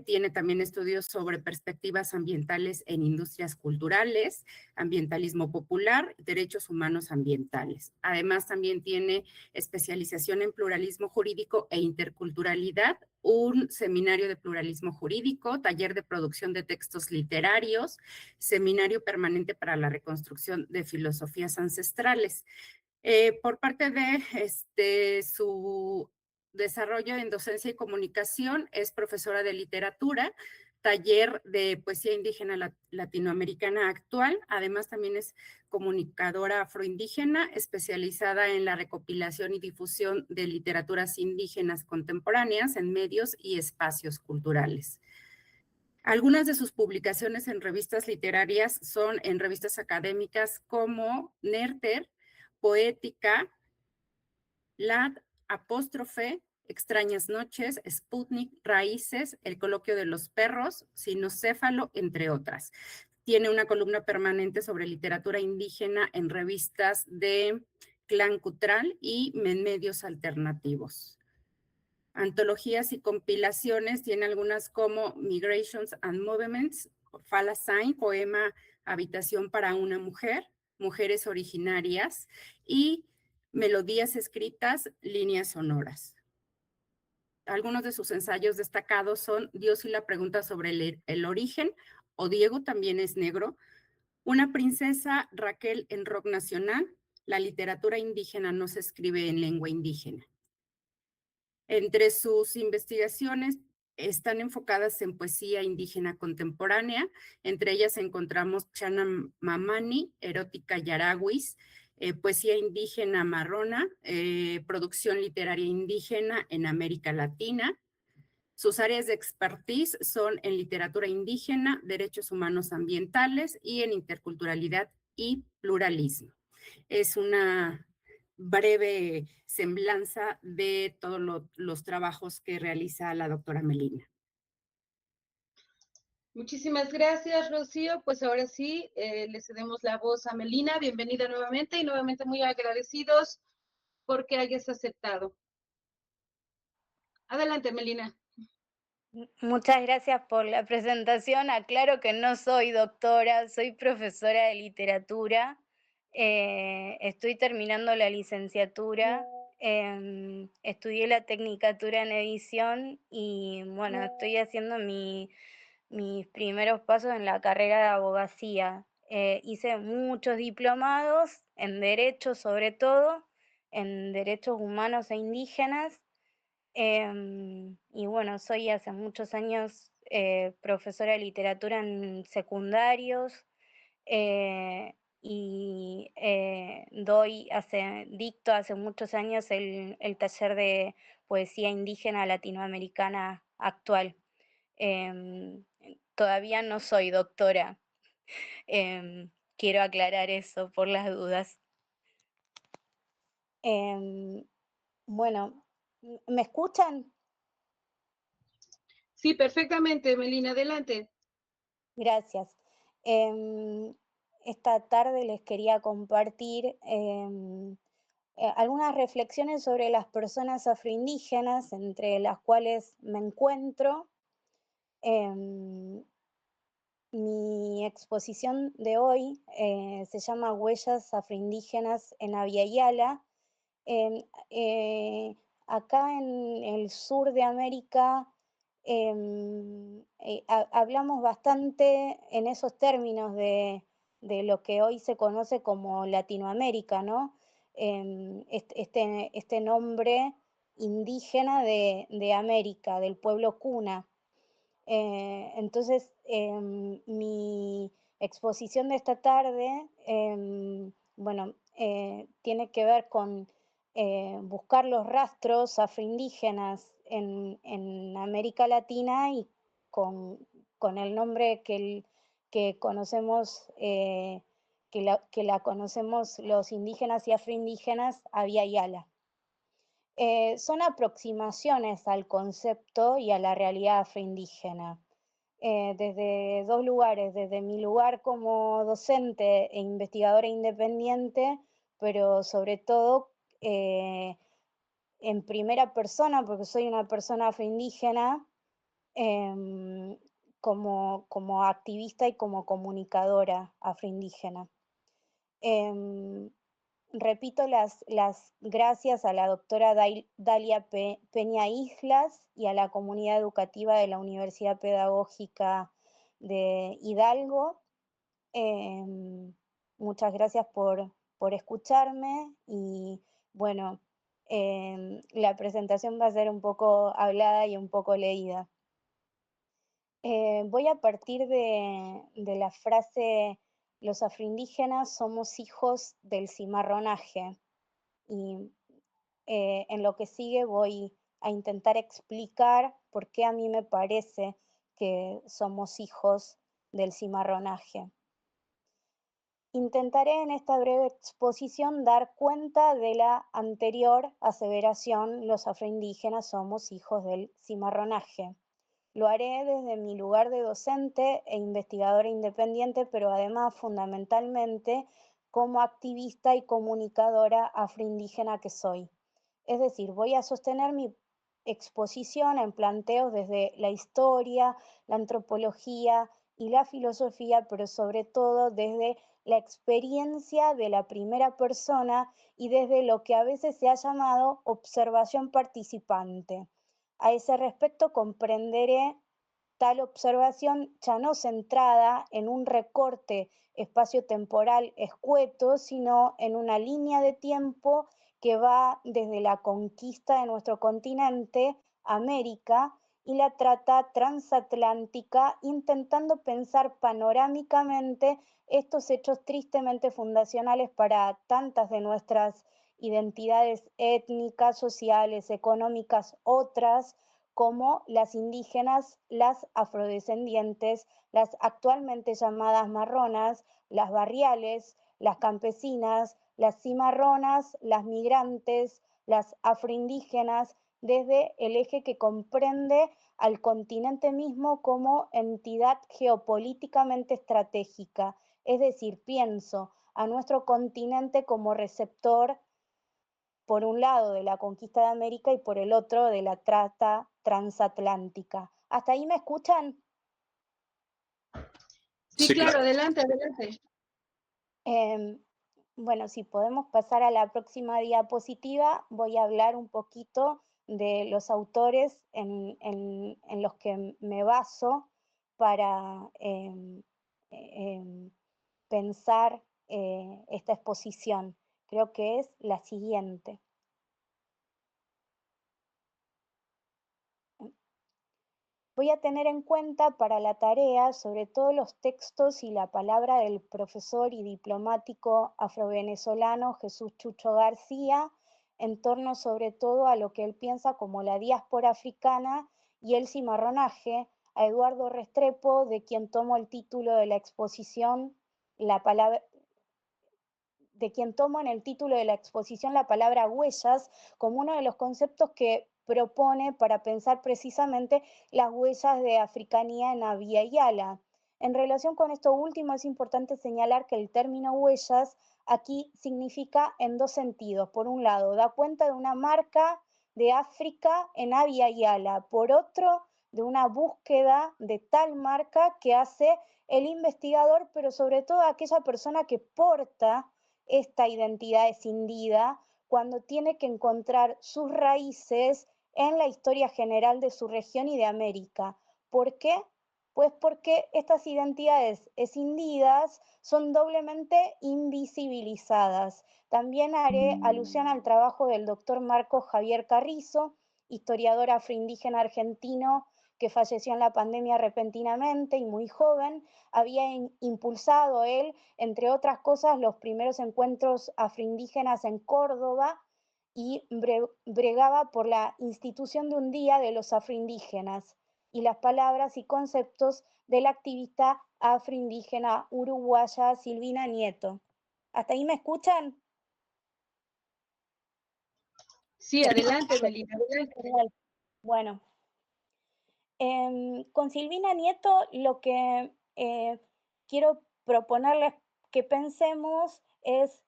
Tiene también estudios sobre perspectivas ambientales en industrias culturales, ambientalismo popular, derechos humanos ambientales. Además, también tiene especialización en pluralismo jurídico e interculturalidad, un seminario de pluralismo jurídico, taller de producción de textos literarios, seminario permanente para la reconstrucción de filosofías ancestrales. Por parte de su desarrollo en docencia y comunicación, es profesora de literatura, taller de poesía indígena latinoamericana actual. Además, también es comunicadora afroindígena, especializada en la recopilación y difusión de literaturas indígenas contemporáneas en medios y espacios culturales. Algunas de sus publicaciones en revistas literarias son en revistas académicas como Nerter, Poética, LAD, Apóstrofe, Extrañas Noches, Sputnik, Raíces, El Coloquio de los Perros, Sinocéfalo, entre otras. Tiene una columna permanente sobre literatura indígena en revistas de Clan Cutral y en medios alternativos. Antologías y compilaciones, tiene algunas como Migrations and Movements, Falasign, poema Habitación para una mujer, Mujeres originarias, y Melodías escritas, líneas sonoras. Algunos de sus ensayos destacados son Dios y la pregunta sobre el origen, o Diego también es negro, Una princesa, Raquel en rock nacional, La literatura indígena no se escribe en lengua indígena. Entre sus investigaciones están enfocadas en poesía indígena contemporánea. Entre ellas encontramos Chana Mamani, Erótica Yaraguis, poesía indígena marrona, producción literaria indígena en América Latina. Sus áreas de expertise son en literatura indígena, derechos humanos ambientales y en interculturalidad y pluralismo. Es una breve semblanza de todos los trabajos que realiza la doctora Melina. Muchísimas gracias, Rocío. Pues ahora sí, le cedemos la voz a Melina. Bienvenida nuevamente y nuevamente muy agradecidos porque hayas aceptado. Adelante, Melina. Muchas gracias por la presentación. Aclaro que no soy doctora, soy profesora de literatura. Estoy terminando la licenciatura. Estudié la tecnicatura en edición y bueno, estoy haciendo mis primeros pasos en la carrera de abogacía. Hice muchos diplomados en derecho, sobre todo, en derechos humanos e indígenas. Y bueno, soy hace muchos años profesora de literatura en secundarios y dicto hace muchos años el taller de poesía indígena latinoamericana actual. Todavía no soy doctora. Quiero aclarar eso por las dudas. Bueno, ¿me escuchan? Sí, perfectamente, Melina, adelante. Gracias. Esta tarde les quería compartir algunas reflexiones sobre las personas afroindígenas, entre las cuales me encuentro. Mi exposición de hoy se llama Huellas afroindígenas en Abya Yala. Acá en el sur de América hablamos bastante en esos términos de lo que hoy se conoce como Latinoamérica, ¿no? Este nombre indígena de América, del pueblo cuna. Entonces, mi exposición de esta tarde, bueno, tiene que ver con buscar los rastros afroindígenas en América Latina y con el nombre que conocemos, que la conocemos los indígenas y afroindígenas, Abya Yala. Son aproximaciones al concepto y a la realidad afroindígena. Desde dos lugares, desde mi lugar como docente e investigadora independiente, pero sobre todo en primera persona, porque soy una persona afroindígena, como activista y como comunicadora afroindígena. Repito las gracias a la doctora Dalia Peña Islas y a la comunidad educativa de la Universidad Pedagógica de Hidalgo. Muchas gracias por escucharme y bueno, la presentación va a ser un poco hablada y un poco leída. Voy a partir de la frase: los afroindígenas somos hijos del cimarronaje, y en lo que sigue voy a intentar explicar por qué a mí me parece que somos hijos del cimarronaje. Intentaré en esta breve exposición dar cuenta de la anterior aseveración: los afroindígenas somos hijos del cimarronaje. Lo haré desde mi lugar de docente e investigadora independiente, pero además fundamentalmente como activista y comunicadora afroindígena que soy. Es decir, voy a sostener mi exposición en planteos desde la historia, la antropología y la filosofía, pero sobre todo desde la experiencia de la primera persona y desde lo que a veces se ha llamado observación participante. A ese respecto comprenderé tal observación ya no centrada en un recorte espacio-temporal escueto, sino en una línea de tiempo que va desde la conquista de nuestro continente, América, y la trata transatlántica, intentando pensar panorámicamente estos hechos tristemente fundacionales para tantas de nuestras identidades étnicas, sociales, económicas, otras, como las indígenas, las afrodescendientes, las actualmente llamadas marronas, las barriales, las campesinas, las cimarronas, las migrantes, las afroindígenas, desde el eje que comprende al continente mismo como entidad geopolíticamente estratégica. Es decir, pienso a nuestro continente como receptor, por un lado, de la conquista de América y por el otro, de la trata transatlántica. ¿Hasta ahí me escuchan? Sí, claro, adelante, adelante. Bueno, si podemos pasar a la próxima diapositiva, voy a hablar un poquito de los autores en los que me baso para pensar esta exposición. Creo que es la siguiente. Voy a tener en cuenta para la tarea sobre todo los textos y la palabra del profesor y diplomático afrovenezolano Jesús Chucho García, en torno sobre todo a lo que él piensa como la diáspora africana y el cimarronaje, a Eduardo Restrepo, de quien tomo el título de la exposición, de quien tomo en el título de la exposición la palabra huellas como uno de los conceptos que propone para pensar precisamente las huellas de africanía en Abya Yala. En relación con esto último, es importante señalar que el término huellas aquí significa en dos sentidos. Por un lado, da cuenta de una marca de África en Abya Yala. Por otro, de una búsqueda de tal marca que hace el investigador, pero sobre todo aquella persona que porta esta identidad escindida cuando tiene que encontrar sus raíces en la historia general de su región y de América. ¿Por qué? Pues porque estas identidades escindidas son doblemente invisibilizadas. También haré alusión al trabajo del doctor Marco Javier Carrizo, historiador afroindígena argentino que falleció en la pandemia repentinamente y muy joven. Había impulsado él, entre otras cosas, los primeros encuentros afroindígenas en Córdoba y bregaba por la institución de un día de los afroindígenas y las palabras y conceptos de la activista afroindígena uruguaya Silvina Nieto. ¿Hasta ahí me escuchan? Sí, adelante, Melina, adelante. Bueno, con Silvina Nieto lo que quiero proponerles que pensemos es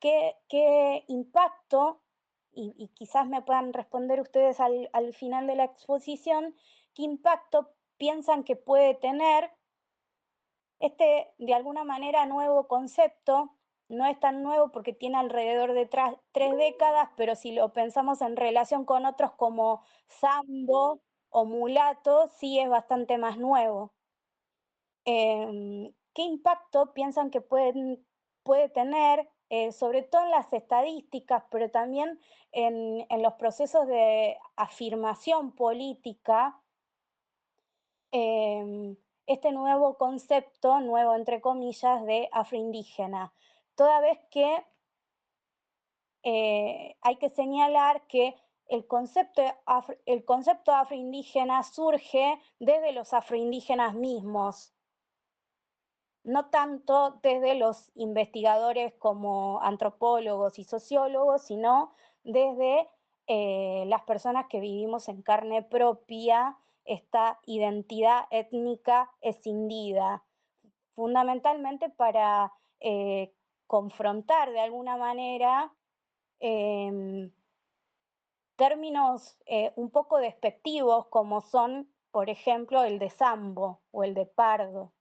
qué impacto, y quizás me puedan responder ustedes al final de la exposición, qué qué impacto piensan que puede tener este, de alguna manera, nuevo concepto. No es tan nuevo porque tiene alrededor de 3 décadas, pero si lo pensamos en relación con otros como Sambo o Mulato, sí es bastante más nuevo. ¿Qué impacto piensan que puede tener, sobre todo en las estadísticas, pero también en los procesos de afirmación política, este nuevo concepto, nuevo entre comillas, de afroindígena? Toda vez que hay que señalar que el concepto afroindígena surge desde los afroindígenas mismos, no tanto desde los investigadores como antropólogos y sociólogos, sino desde las personas que vivimos en carne propia esta identidad étnica escindida, fundamentalmente para confrontar de alguna manera términos un poco despectivos como son, por ejemplo, el de Sambo o el de Pardo.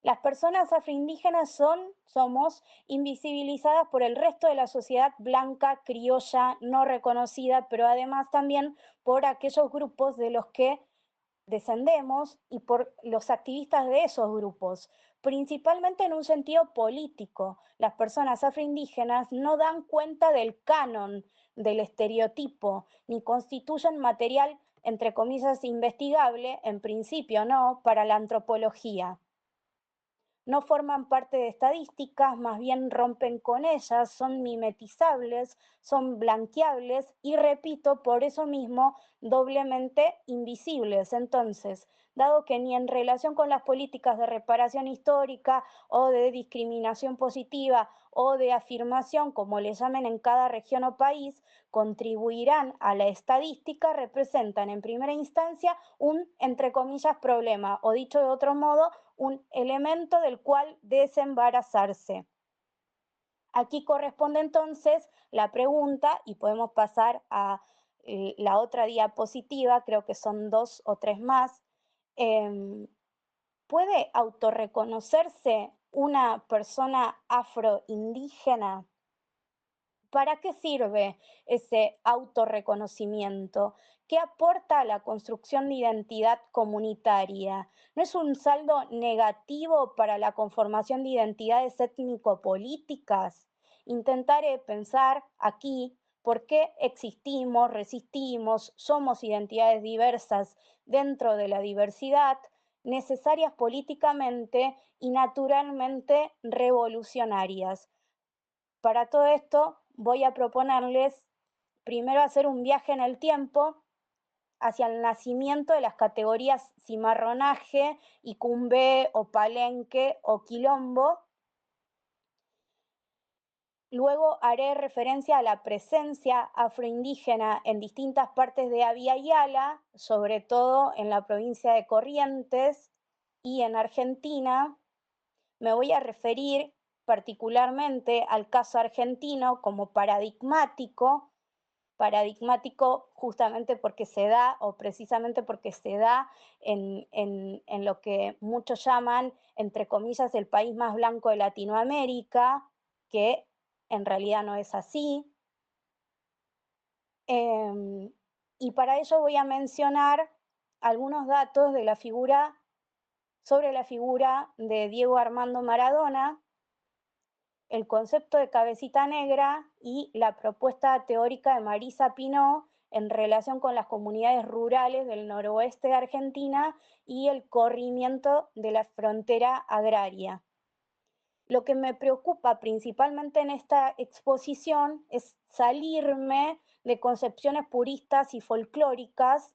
Las personas afroindígenas somos invisibilizadas por el resto de la sociedad blanca, criolla, no reconocida, pero además también por aquellos grupos de los que descendemos y por los activistas de esos grupos, principalmente en un sentido político. Las personas afroindígenas no dan cuenta del canon, del estereotipo, ni constituyen material, entre comillas, investigable, en principio no, para la antropología. No forman parte de estadísticas, más bien rompen con ellas, son mimetizables, son blanqueables y, repito, por eso mismo, doblemente invisibles. Entonces, dado que ni en relación con las políticas de reparación histórica o de discriminación positiva o de afirmación, como le llamen en cada región o país, contribuirán a la estadística, representan en primera instancia un, entre comillas, problema, o dicho de otro modo, un elemento del cual desembarazarse. Aquí corresponde entonces la pregunta, y podemos pasar a la otra diapositiva, creo que son 2 o 3 más. ¿Puede autorreconocerse una persona afroindígena? ¿Para qué sirve ese autorreconocimiento? ¿Qué aporta a la construcción de identidad comunitaria? ¿No es un saldo negativo para la conformación de identidades étnico-políticas? Intentaré pensar aquí por qué existimos, resistimos, somos identidades diversas dentro de la diversidad, necesarias políticamente y naturalmente revolucionarias. Para todo esto voy a proponerles primero hacer un viaje en el tiempo hacia el nacimiento de las categorías cimarronaje, icumbé o palenque o quilombo. Luego haré referencia a la presencia afroindígena en distintas partes de Abya Yala, sobre todo en la provincia de Corrientes y en Argentina. Me voy a referir particularmente al caso argentino como paradigmático justamente porque se da, o precisamente porque se da en lo que muchos llaman, entre comillas, el país más blanco de Latinoamérica, que en realidad no es así. Y para ello voy a mencionar algunos datos de sobre la figura de Diego Armando Maradona, el concepto de cabecita negra y la propuesta teórica de Marisa Pinó en relación con las comunidades rurales del noroeste de Argentina y el corrimiento de la frontera agraria. Lo que me preocupa principalmente en esta exposición es salirme de concepciones puristas y folclóricas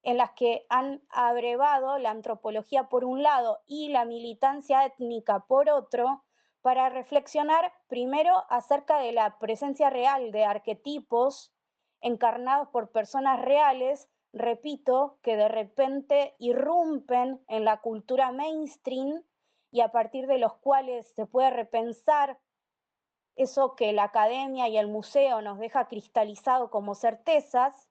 en las que han abrevado la antropología por un lado y la militancia étnica por otro, para reflexionar primero acerca de la presencia real de arquetipos encarnados por personas reales, repito, que de repente irrumpen en la cultura mainstream y a partir de los cuales se puede repensar eso que la academia y el museo nos deja cristalizado como certezas.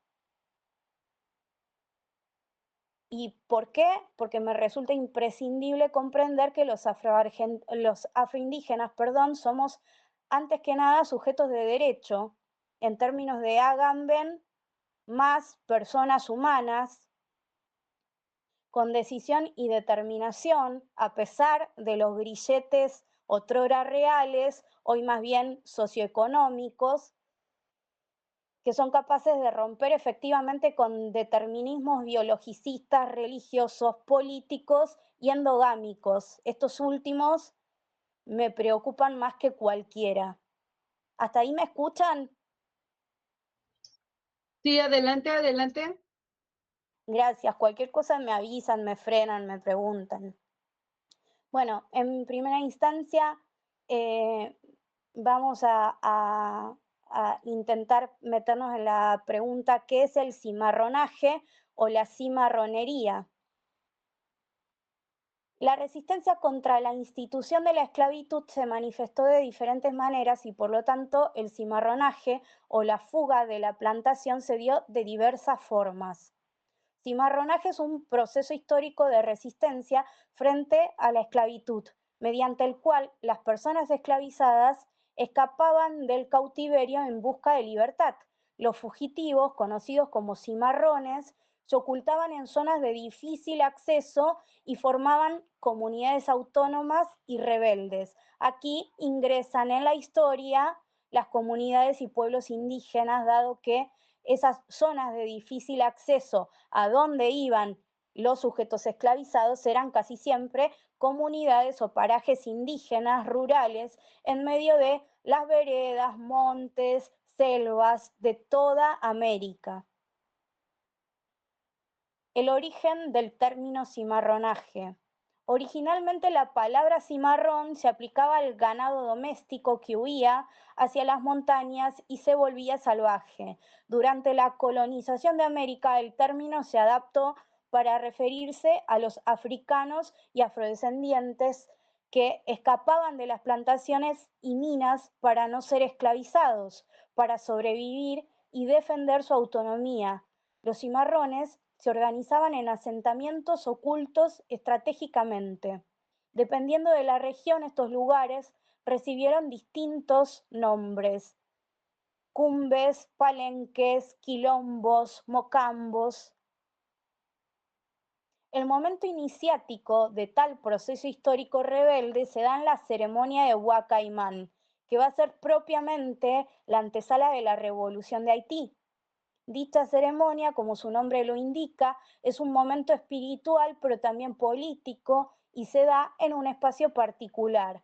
¿Y por qué? Porque me resulta imprescindible comprender que los afroindígenas, somos antes que nada sujetos de derecho, en términos de Agamben, más personas humanas, con decisión y determinación, a pesar de los grilletes otrora reales, hoy más bien socioeconómicos, que son capaces de romper efectivamente con determinismos biologicistas, religiosos, políticos y endogámicos. Estos últimos me preocupan más que cualquiera. ¿Hasta ahí me escuchan? Sí, adelante, adelante. Gracias. Cualquier cosa me avisan, me frenan, me preguntan. Bueno, en primera instancia, vamos a intentar meternos en la pregunta, ¿qué es el cimarronaje o la cimarronería? La resistencia contra la institución de la esclavitud se manifestó de diferentes maneras y por lo tanto el cimarronaje o la fuga de la plantación se dio de diversas formas. Cimarronaje es un proceso histórico de resistencia frente a la esclavitud, mediante el cual las personas esclavizadas escapaban del cautiverio en busca de libertad. Los fugitivos, conocidos como cimarrones, se ocultaban en zonas de difícil acceso y formaban comunidades autónomas y rebeldes. Aquí ingresan en la historia las comunidades y pueblos indígenas, dado que esas zonas de difícil acceso a donde iban los sujetos esclavizados eran casi siempre comunidades o parajes indígenas rurales en medio de las veredas, montes, selvas de toda América. El origen del término cimarronaje. Originalmente la palabra cimarrón se aplicaba al ganado doméstico que huía hacia las montañas y se volvía salvaje. Durante la colonización de América el término se adaptó para referirse a los africanos y afrodescendientes que escapaban de las plantaciones y minas para no ser esclavizados, para sobrevivir y defender su autonomía. Los cimarrones se organizaban en asentamientos ocultos estratégicamente. Dependiendo de la región, estos lugares recibieron distintos nombres: cumbes, palenques, quilombos, mocambos. El momento iniciático de tal proceso histórico rebelde se da en la ceremonia de Huacaimán, que va a ser propiamente la antesala de la Revolución de Haití. Dicha ceremonia, como su nombre lo indica, es un momento espiritual, pero también político, y se da en un espacio particular,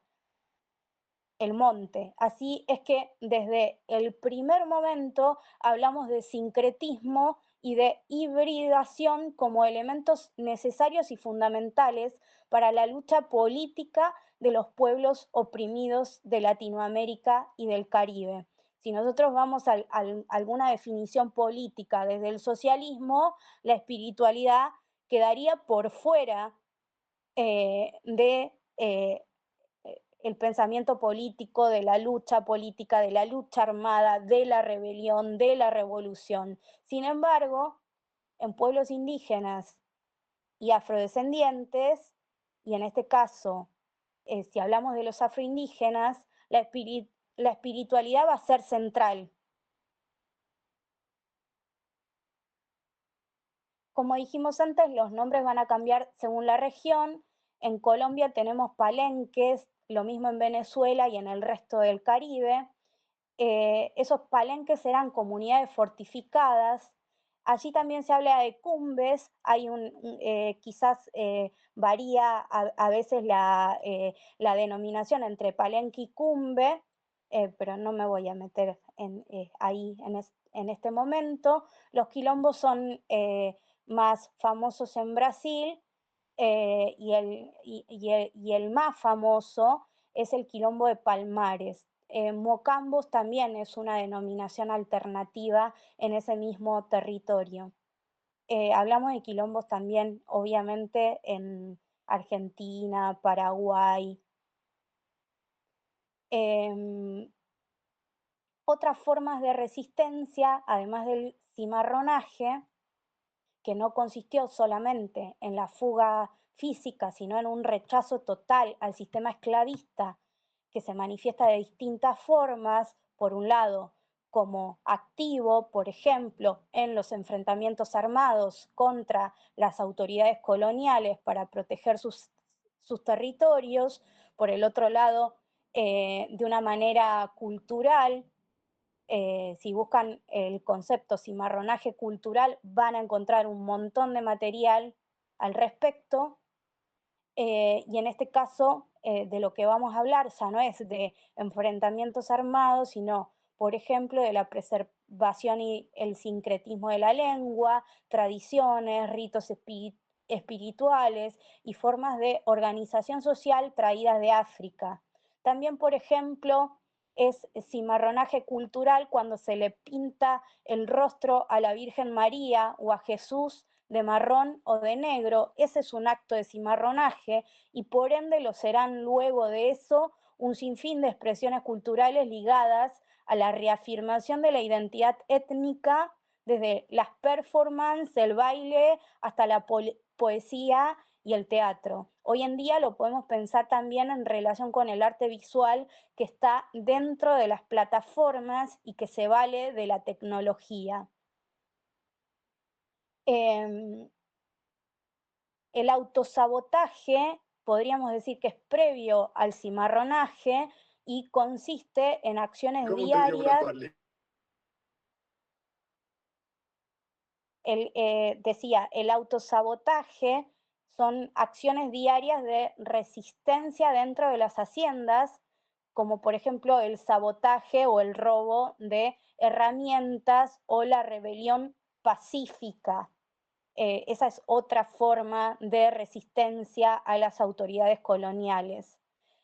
el monte. Así es que desde el primer momento hablamos de sincretismo y de hibridación como elementos necesarios y fundamentales para la lucha política de los pueblos oprimidos de Latinoamérica y del Caribe. Si nosotros vamos a alguna definición política desde el socialismo, la espiritualidad quedaría por fuera de el pensamiento político, de la lucha política, de la lucha armada, de la rebelión, de la revolución. Sin embargo, en pueblos indígenas y afrodescendientes, y en este caso, si hablamos de los afroindígenas, la espiritualidad va a ser central. Como dijimos antes, los nombres van a cambiar según la región. En Colombia tenemos palenques, lo mismo en Venezuela y en el resto del Caribe. Esos palenques eran comunidades fortificadas. Allí también se habla de cumbes, quizás varía a veces la denominación entre palenque y cumbe, pero no me voy a meter ahí en este momento. Los quilombos son más famosos en Brasil, y el más famoso es el quilombo de Palmares. Mocambos también es una denominación alternativa en ese mismo territorio. Hablamos de quilombos también, obviamente, en Argentina, Paraguay. Otras formas de resistencia, además del cimarronaje, que no consistió solamente en la fuga física, sino en un rechazo total al sistema esclavista, que se manifiesta de distintas formas, por un lado, como activo, por ejemplo, en los enfrentamientos armados contra las autoridades coloniales para proteger sus territorios, por el otro lado, de una manera cultural. Si buscan el concepto cimarronaje cultural, van a encontrar un montón de material al respecto. Y en este caso, de lo que vamos a hablar ya no es de enfrentamientos armados, sino, por ejemplo, de la preservación y el sincretismo de la lengua, tradiciones, ritos espirituales y formas de organización social traídas de África. También, por ejemplo, es cimarronaje cultural cuando se le pinta el rostro a la Virgen María o a Jesús de marrón o de negro. Ese es un acto de cimarronaje y por ende lo serán luego de eso un sinfín de expresiones culturales ligadas a la reafirmación de la identidad étnica, desde las performances, el baile, hasta la poesía y el teatro. Hoy en día lo podemos pensar también en relación con el arte visual que está dentro de las plataformas y que se vale de la tecnología. El autosabotaje podríamos decir que es previo al cimarronaje y consiste en acciones diarias. Decía, el autosabotaje son acciones diarias de resistencia dentro de las haciendas, como por ejemplo el sabotaje o el robo de herramientas o la rebelión pacífica. Esa es otra forma de resistencia a las autoridades coloniales.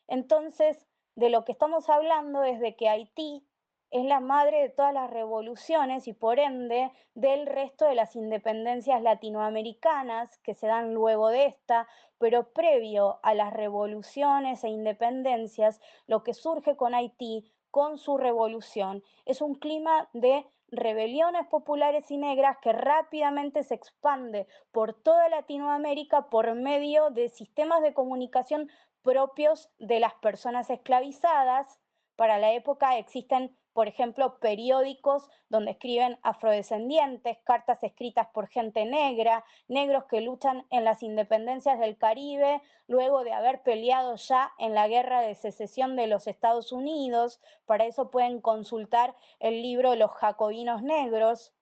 Entonces, de lo que estamos hablando es de que Haití es la madre de todas las revoluciones y por ende del resto de las independencias latinoamericanas que se dan luego de esta, pero previo a las revoluciones e independencias, lo que surge con Haití, con su revolución, es un clima de rebeliones populares y negras que rápidamente se expande por toda Latinoamérica por medio de sistemas de comunicación propios de las personas esclavizadas. Para la época existen, por ejemplo, periódicos donde escriben afrodescendientes, cartas escritas por gente negra, negros que luchan en las independencias del Caribe, luego de haber peleado ya en la guerra de secesión de los Estados Unidos. Para eso pueden consultar el libro Los Jacobinos Negros.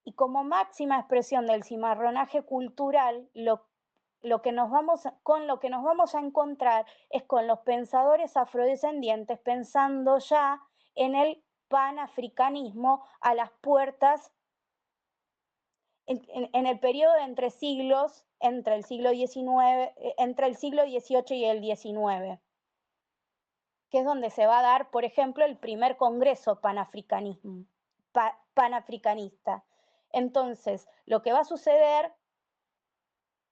Y como máxima expresión del cimarronaje cultural, con lo que nos vamos a encontrar es con los pensadores afrodescendientes pensando ya en el panafricanismo a las puertas en el periodo de entre siglos, entre el siglo XVIII y el XIX, que es donde se va a dar, por ejemplo, el primer congreso panafricanista. Entonces, lo que va a suceder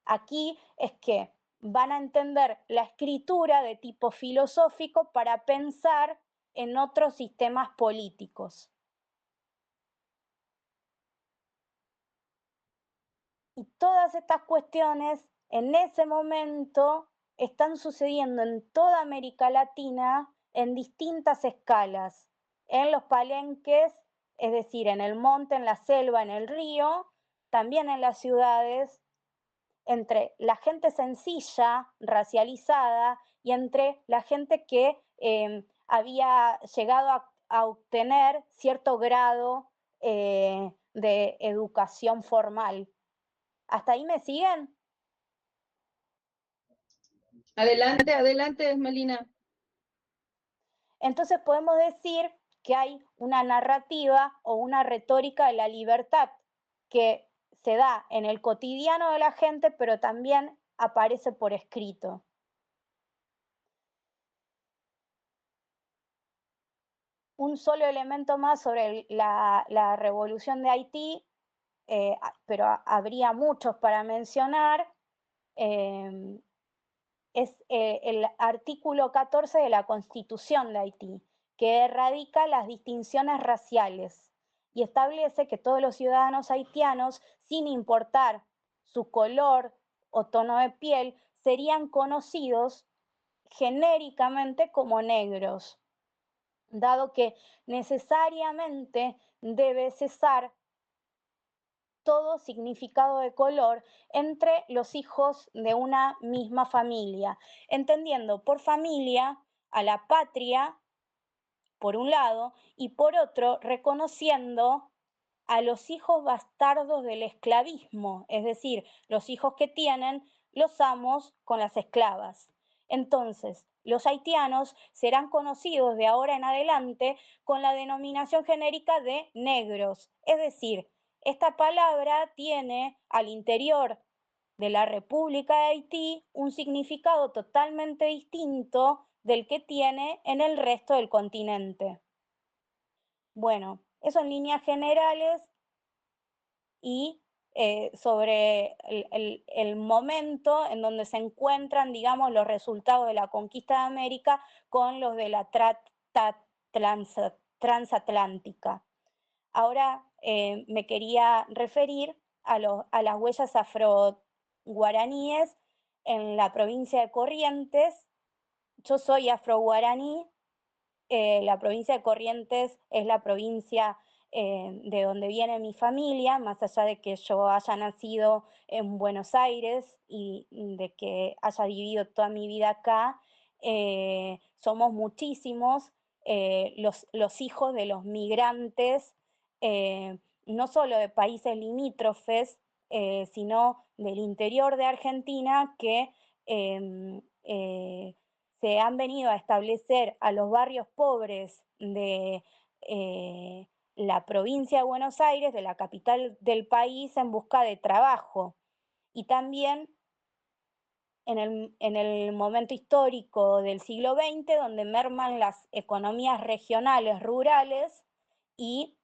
aquí es que van a entender la escritura de tipo filosófico para pensar en otros sistemas políticos. Y todas estas cuestiones en ese momento están sucediendo en toda América Latina en distintas escalas, en los palenques, es decir, en el monte, en la selva, en el río, también en las ciudades, entre la gente sencilla, racializada, y entre la gente que había llegado a obtener cierto grado de educación formal. ¿Hasta ahí me siguen? Adelante, adelante, Melina. Entonces podemos decir que hay una narrativa o una retórica de la libertad que se da en el cotidiano de la gente, pero también aparece por escrito. Un solo elemento más sobre la revolución de Haití, pero habría muchos para mencionar, es el artículo 14 de la Constitución de Haití, que erradica las distinciones raciales. y establece que todos los ciudadanos haitianos, sin importar su color o tono de piel, serían conocidos genéricamente como negros, dado que necesariamente debe cesar todo significado de color entre los hijos de una misma familia, entendiendo por familia a la patria, por un lado, y por otro, reconociendo a los hijos bastardos del esclavismo, es decir, los hijos que tienen los amos con las esclavas. Entonces, los haitianos serán conocidos de ahora en adelante con la denominación genérica de negros, es decir, esta palabra tiene al interior de la República de Haití un significado totalmente distinto del que tiene en el resto del continente. Bueno, eso en líneas generales y sobre el momento en donde se encuentran, digamos, los resultados de la conquista de América con los de la trata transatlántica. Ahora me quería referir a las huellas afro-guaraníes en la provincia de Corrientes. Yo soy afro-guaraní. La provincia de Corrientes es la provincia de donde viene mi familia, más allá de que yo haya nacido en Buenos Aires y de que haya vivido toda mi vida acá. Somos muchísimos los hijos de los migrantes, no solo de países limítrofes, sino del interior de Argentina, que se han venido a establecer a los barrios pobres de la provincia de Buenos Aires, de la capital del país, en busca de trabajo. Y también en el momento histórico del siglo XX, donde merman las economías regionales, rurales, y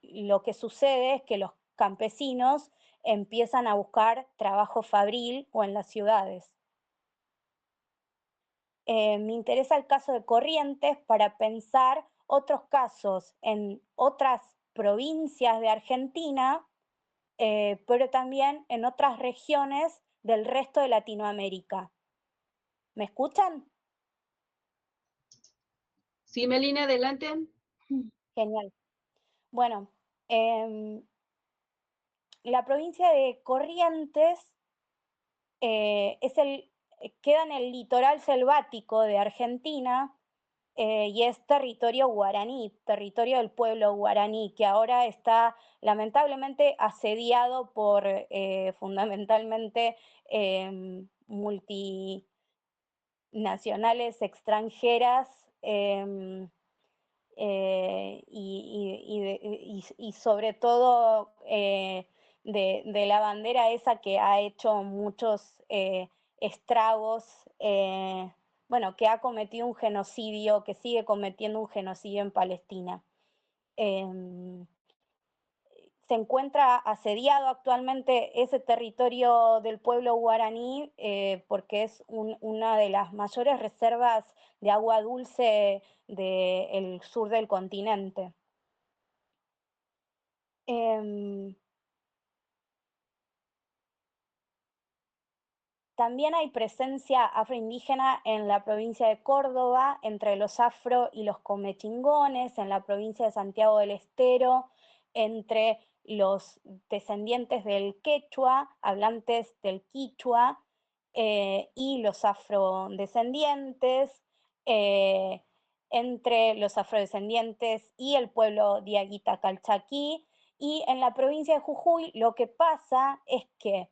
lo que sucede es que los campesinos empiezan a buscar trabajo fabril o en las ciudades. Me interesa el caso de Corrientes para pensar otros casos en otras provincias de Argentina, pero también en otras regiones del resto de Latinoamérica. ¿Me escuchan? Sí, Melina, adelante. Genial. Bueno, la provincia de Corrientes queda en el litoral selvático de Argentina, y es territorio guaraní, territorio del pueblo guaraní, que ahora está lamentablemente asediado por fundamentalmente multinacionales extranjeras, y sobre todo de la bandera esa que ha hecho muchos estragos, bueno, que ha cometido un genocidio, que sigue cometiendo un genocidio en Palestina. Se encuentra asediado actualmente ese territorio del pueblo guaraní porque es una de las mayores reservas de agua dulce del sur del continente. También hay presencia afroindígena en la provincia de Córdoba, entre los afro y los comechingones, en la provincia de Santiago del Estero, entre los descendientes del quechua, hablantes del quichua, y los afrodescendientes, entre los afrodescendientes y el pueblo diaguita calchaquí. Y en la provincia de Jujuy lo que pasa es que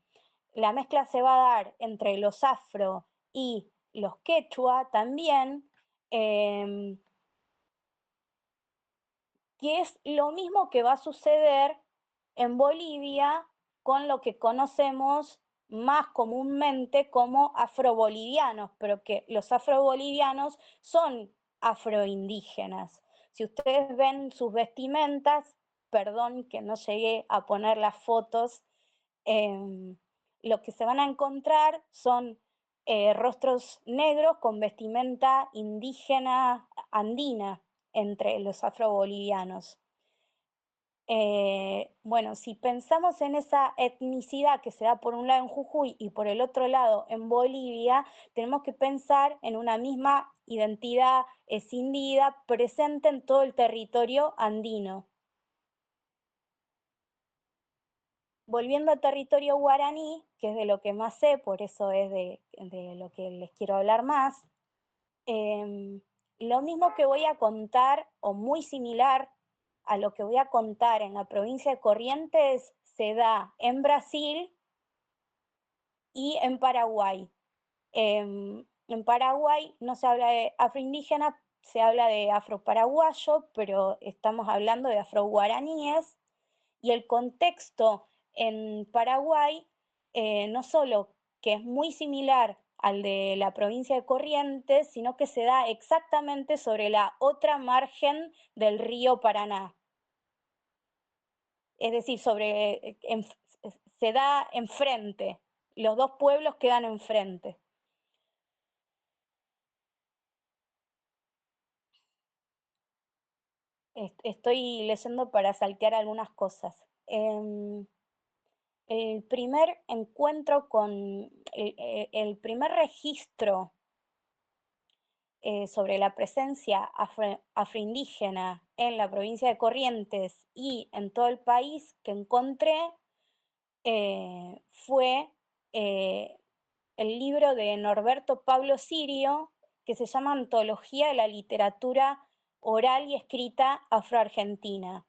la mezcla se va a dar entre los afro y los quechua también, que es lo mismo que va a suceder en Bolivia con lo que conocemos más comúnmente como afrobolivianos, pero que los afrobolivianos son afroindígenas. Si ustedes ven sus vestimentas, perdón que no llegué a poner las fotos, lo que se van a encontrar son rostros negros con vestimenta indígena andina entre los afrobolivianos. bueno, si pensamos en esa etnicidad que se da por un lado en Jujuy y por el otro lado en Bolivia, tenemos que pensar en una misma identidad escindida presente en todo el territorio andino. Volviendo al territorio guaraní, que es de lo que más sé, por eso es de lo que les quiero hablar más, lo mismo que voy a contar, o muy similar a lo que voy a contar en la provincia de Corrientes, se da en Brasil y en Paraguay. En Paraguay no se habla de afroindígena, se habla de afroparaguayo, pero estamos hablando de afroguaraníes, y el contexto en Paraguay no solo que es muy similar al de la provincia de Corrientes, sino que se da exactamente sobre la otra margen del río Paraná. Es decir, se da enfrente, los dos pueblos quedan enfrente. Estoy leyendo para saltear algunas cosas. El primer encuentro con el primer registro sobre la presencia afroindígena en la provincia de Corrientes y en todo el país que encontré fue el libro de Norberto Pablo Sirio, que se llama Antología de la Literatura Oral y Escrita Afroargentina.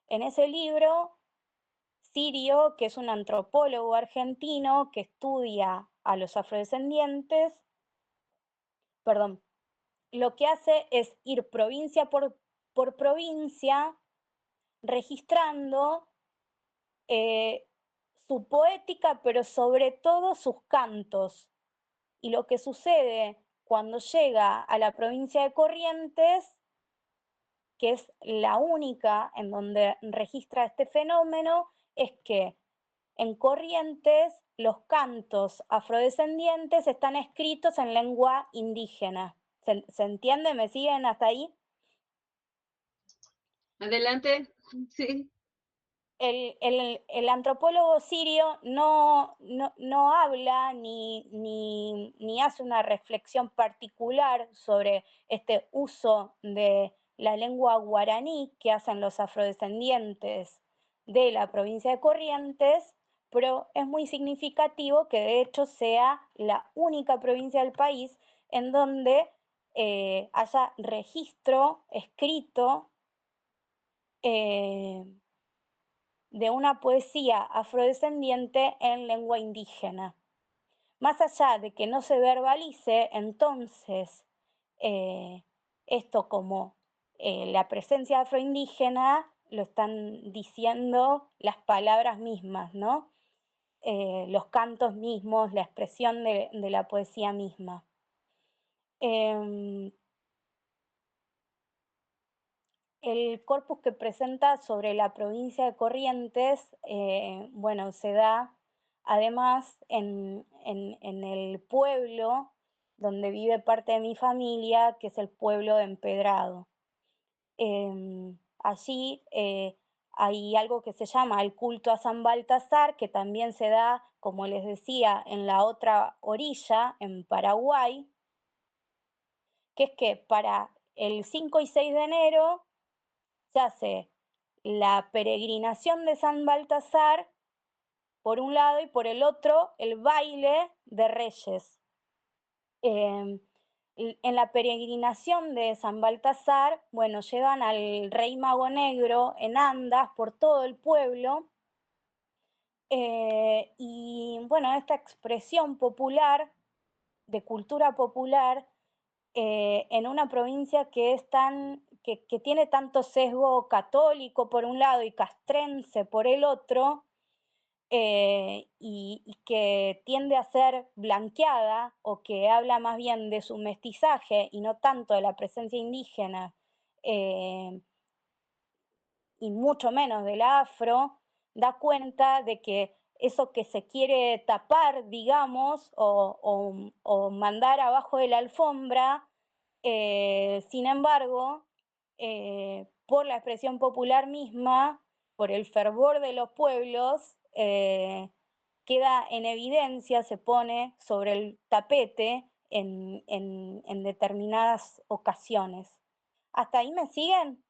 En ese libro, Sirio, que es un antropólogo argentino que estudia a los afrodescendientes, perdón, lo que hace es ir provincia por provincia registrando su poética, pero sobre todo sus cantos. Y lo que sucede cuando llega a la provincia de Corrientes, que es la única en donde registra este fenómeno, es que en Corrientes los cantos afrodescendientes están escritos en lengua indígena. ¿Se entiende? ¿Me siguen hasta ahí? Adelante, sí. El antropólogo sirio no habla ni hace una reflexión particular sobre este uso de la lengua guaraní que hacen los afrodescendientes de la provincia de Corrientes, pero es muy significativo que de hecho sea la única provincia del país en donde haya registro escrito de una poesía afrodescendiente en lengua indígena. Más allá de que no se verbalice, entonces, esto como la presencia afroindígena lo están diciendo las palabras mismas, ¿no? Los cantos mismos, la expresión de la poesía misma. El corpus que presenta sobre la provincia de Corrientes, bueno, se da además en el pueblo donde vive parte de mi familia, que es el pueblo de Empedrado. Allí hay algo que se llama el culto a San Baltasar, que también se da, como les decía, en la otra orilla, en Paraguay, que es que para el 5 y 6 de enero se hace la peregrinación de San Baltasar por un lado y por el otro el baile de Reyes. En la peregrinación de San Baltasar, bueno, llevan al Rey Mago Negro en andas por todo el pueblo y bueno, esta expresión popular, de cultura popular, en una provincia que tiene tanto sesgo católico por un lado y castrense por el otro, y que tiende a ser blanqueada o que habla más bien de su mestizaje y no tanto de la presencia indígena, y mucho menos del afro, da cuenta de que eso que se quiere tapar, digamos, o mandar abajo de la alfombra, sin embargo, por la expresión popular misma, por el fervor de los pueblos, queda en evidencia, se pone sobre el tapete en determinadas ocasiones. ¿Hasta ahí me siguen?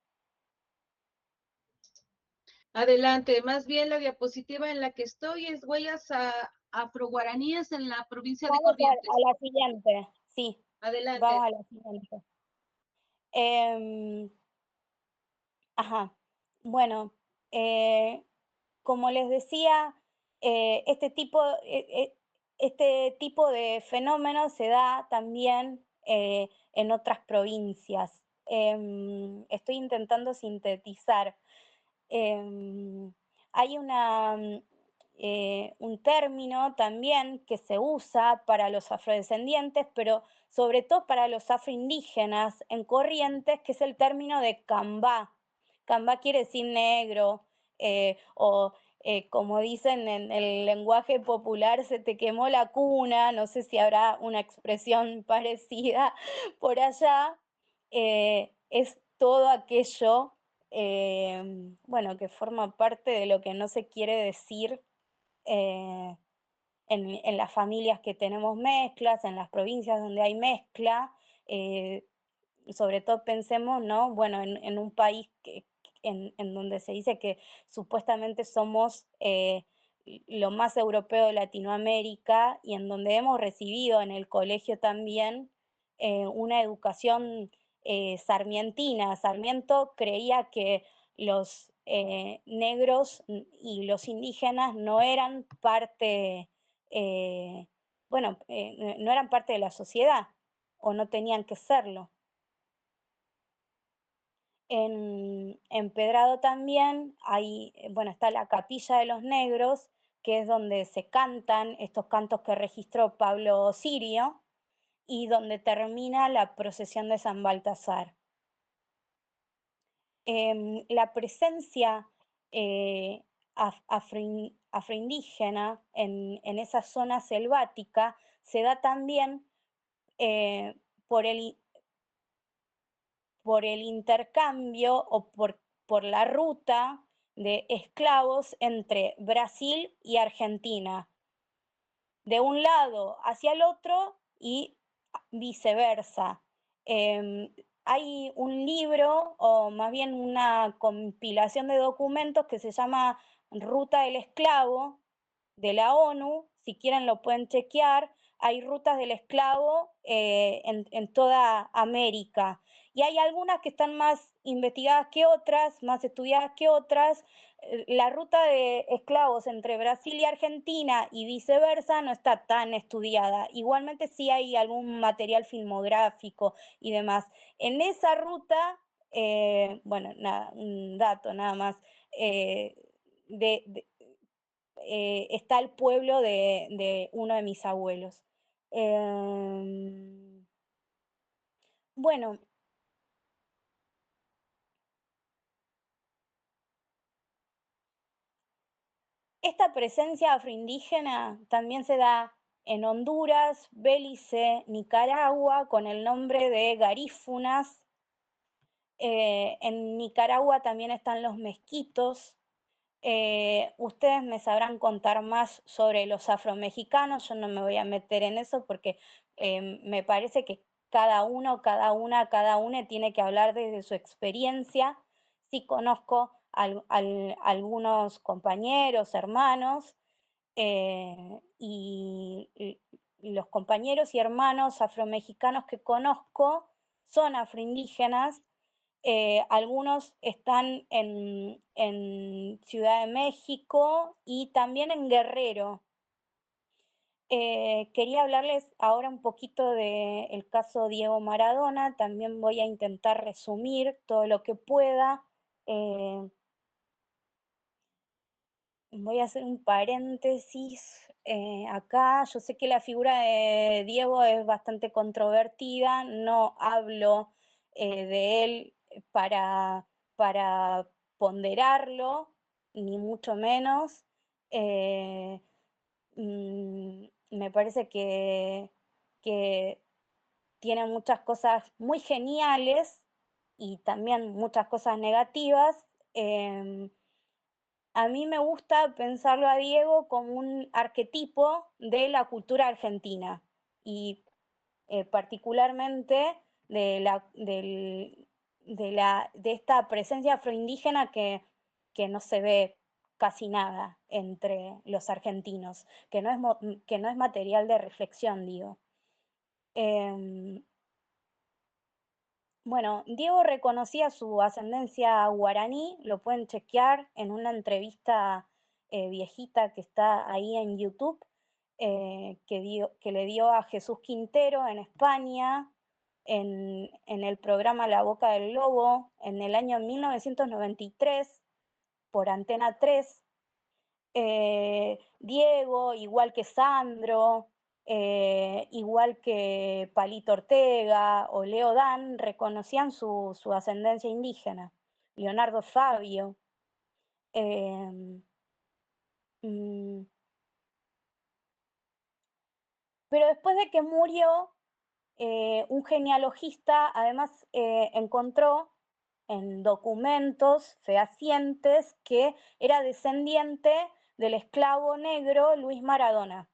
Adelante, más bien la diapositiva en la que estoy es huellas afroguaraníes en la provincia de Vamos Corrientes. a la siguiente, sí, Adelante. vamos a la siguiente. Ajá, bueno, como les decía, este tipo de fenómenos se da también en otras provincias. Estoy intentando sintetizar. Hay un término también que se usa para los afrodescendientes, pero sobre todo para los afroindígenas en Corrientes, que es el término de cambá. Cambá quiere decir negro, o como dicen en el lenguaje popular, se te quemó la cuna, no sé si habrá una expresión parecida por allá, es todo aquello, bueno, que forma parte de lo que no se quiere decir eh, en las familias que tenemos mezclas, en las provincias donde hay mezcla, sobre todo pensemos, ¿no? Bueno, en un país en donde se dice que supuestamente somos lo más europeo de Latinoamérica y en donde hemos recibido en el colegio también una educación sarmientina. Sarmiento creía que los negros y los indígenas no eran parte, bueno, no eran parte de la sociedad o no tenían que serlo. En Pedrado también hay, bueno, está la Capilla de los Negros, que es donde se cantan estos cantos que registró Pablo Sirio y donde termina la procesión de San Baltasar. La presencia afroindígena en esa zona selvática se da también por el intercambio o por la ruta de esclavos entre Brasil y Argentina, de un lado hacia el otro y viceversa. Hay un libro, o más bien una compilación de documentos que se llama Ruta del Esclavo de la ONU, si quieren lo pueden chequear. Hay rutas del esclavo en toda América y hay algunas que están más investigadas que otras, más estudiadas que otras. La ruta de esclavos entre Brasil y Argentina y viceversa no está tan estudiada. Igualmente sí hay algún material filmográfico y demás. En esa ruta, bueno, nada, un dato nada más, está el pueblo de uno de mis abuelos. Bueno, esta presencia afroindígena también se da en Honduras, Belice, Nicaragua, con el nombre de garífunas. En Nicaragua también están los mezquitos. Ustedes me sabrán contar más sobre los afromexicanos, yo no me voy a meter en eso porque me parece que cada uno, cada una tiene que hablar desde su experiencia. Sí conozco algunos compañeros, hermanos, y los compañeros y hermanos afromexicanos que conozco son afroindígenas. Algunos están en Ciudad de México y también en Guerrero. Quería hablarles ahora un poquito del caso Diego Maradona. También voy a intentar resumir todo lo que pueda. Voy a hacer un paréntesis acá. Yo sé que la figura de Diego es bastante controvertida. No hablo de él para ponderarlo, ni mucho menos. Me parece que tiene muchas cosas muy geniales y también muchas cosas negativas. a mí me gusta pensarlo a Diego como un arquetipo de la cultura argentina y particularmente de esta presencia afroindígena que no se ve casi nada entre los argentinos, que no es material de reflexión, digo. Bueno, Diego reconocía su ascendencia guaraní, lo pueden chequear en una entrevista viejita que está ahí en YouTube, que le dio a Jesús Quintero en España, en el programa La Boca del Lobo, en el año 1993, por Antena 3. Diego, igual que Sandro, igual que Palito Ortega o Leo Dan, reconocían su ascendencia indígena. Leonardo Fabio. Eh, mm, pero después de que murió, un genealogista además encontró en documentos fehacientes que era descendiente del esclavo negro Luis Maradona.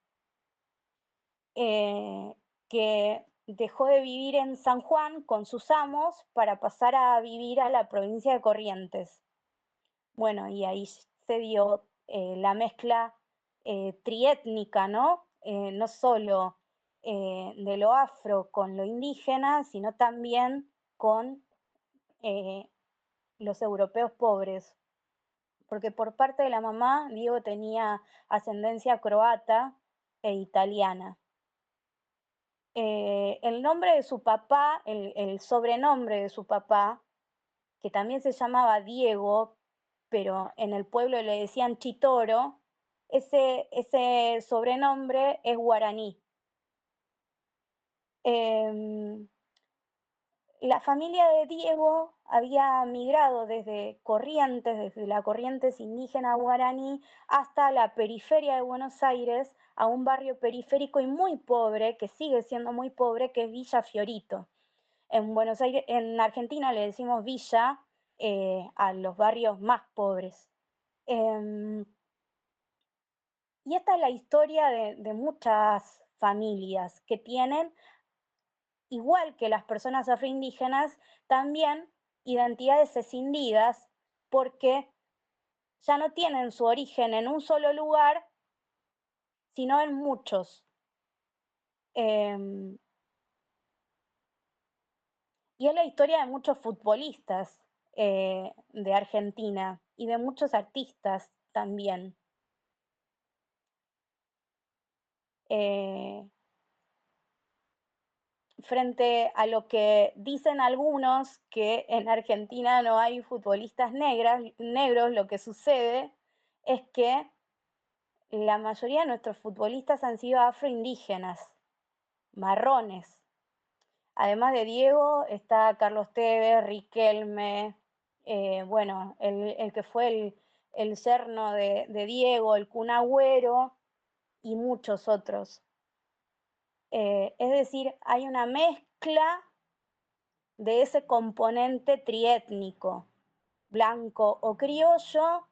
Que dejó de vivir en San Juan con sus amos para pasar a vivir a la provincia de Corrientes. Bueno, y ahí se dio la mezcla triétnica, ¿no? No solo de lo afro con lo indígena, sino también con los europeos pobres. Porque por parte de la mamá, Diego tenía ascendencia croata e italiana. El nombre de su papá, el sobrenombre de su papá, que también se llamaba Diego, pero en el pueblo le decían Chitoro, ese sobrenombre es guaraní. La familia de Diego había migrado desde Corrientes, desde la Corrientes indígena guaraní, hasta la periferia de Buenos Aires, a un barrio periférico y muy pobre, que sigue siendo muy pobre, que es Villa Fiorito. En Buenos Aires, en Argentina le decimos villa a los barrios más pobres. Y esta es la historia de muchas familias que tienen, igual que las personas afroindígenas, también identidades escindidas porque ya no tienen su origen en un solo lugar, sino en muchos. Y es la historia de muchos futbolistas de Argentina y de muchos artistas también. Frente a lo que dicen algunos, que en Argentina no hay futbolistas negros, lo que sucede es que la mayoría de nuestros futbolistas han sido afroindígenas, marrones. Además de Diego está Carlos Tevez, Riquelme, bueno, el que fue el yerno de Diego, el Kun Agüero y muchos otros. Es decir, hay una mezcla de ese componente triétnico, blanco o criollo,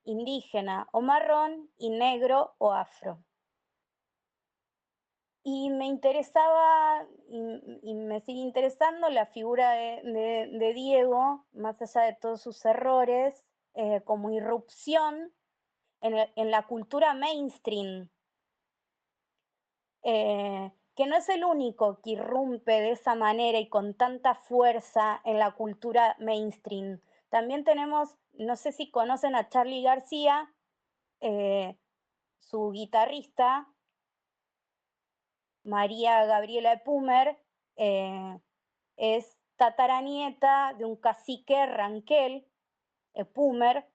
indígena o marrón y negro o afro. Y me interesaba y me sigue interesando la figura de Diego, más allá de todos sus errores, como irrupción en la cultura mainstream, que no es el único que irrumpe de esa manera y con tanta fuerza en la cultura mainstream. También tenemos, no sé si conocen a Charly García, su guitarrista, María Gabriela Epumer, es tataranieta de un cacique Ranquel, Epumer.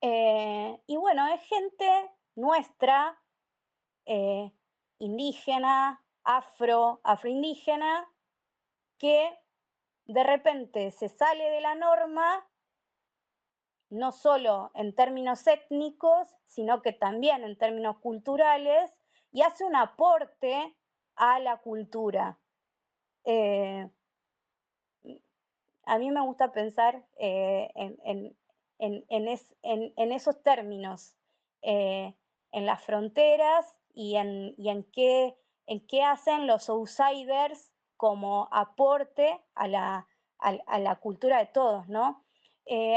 Y bueno, es gente nuestra, indígena, afroindígena, que de repente se sale de la norma, no solo en términos étnicos, sino que también en términos culturales, y hace un aporte a la cultura. A mí me gusta pensar en esos términos, en las fronteras y en qué hacen los outsiders como aporte a la cultura de todos, ¿no?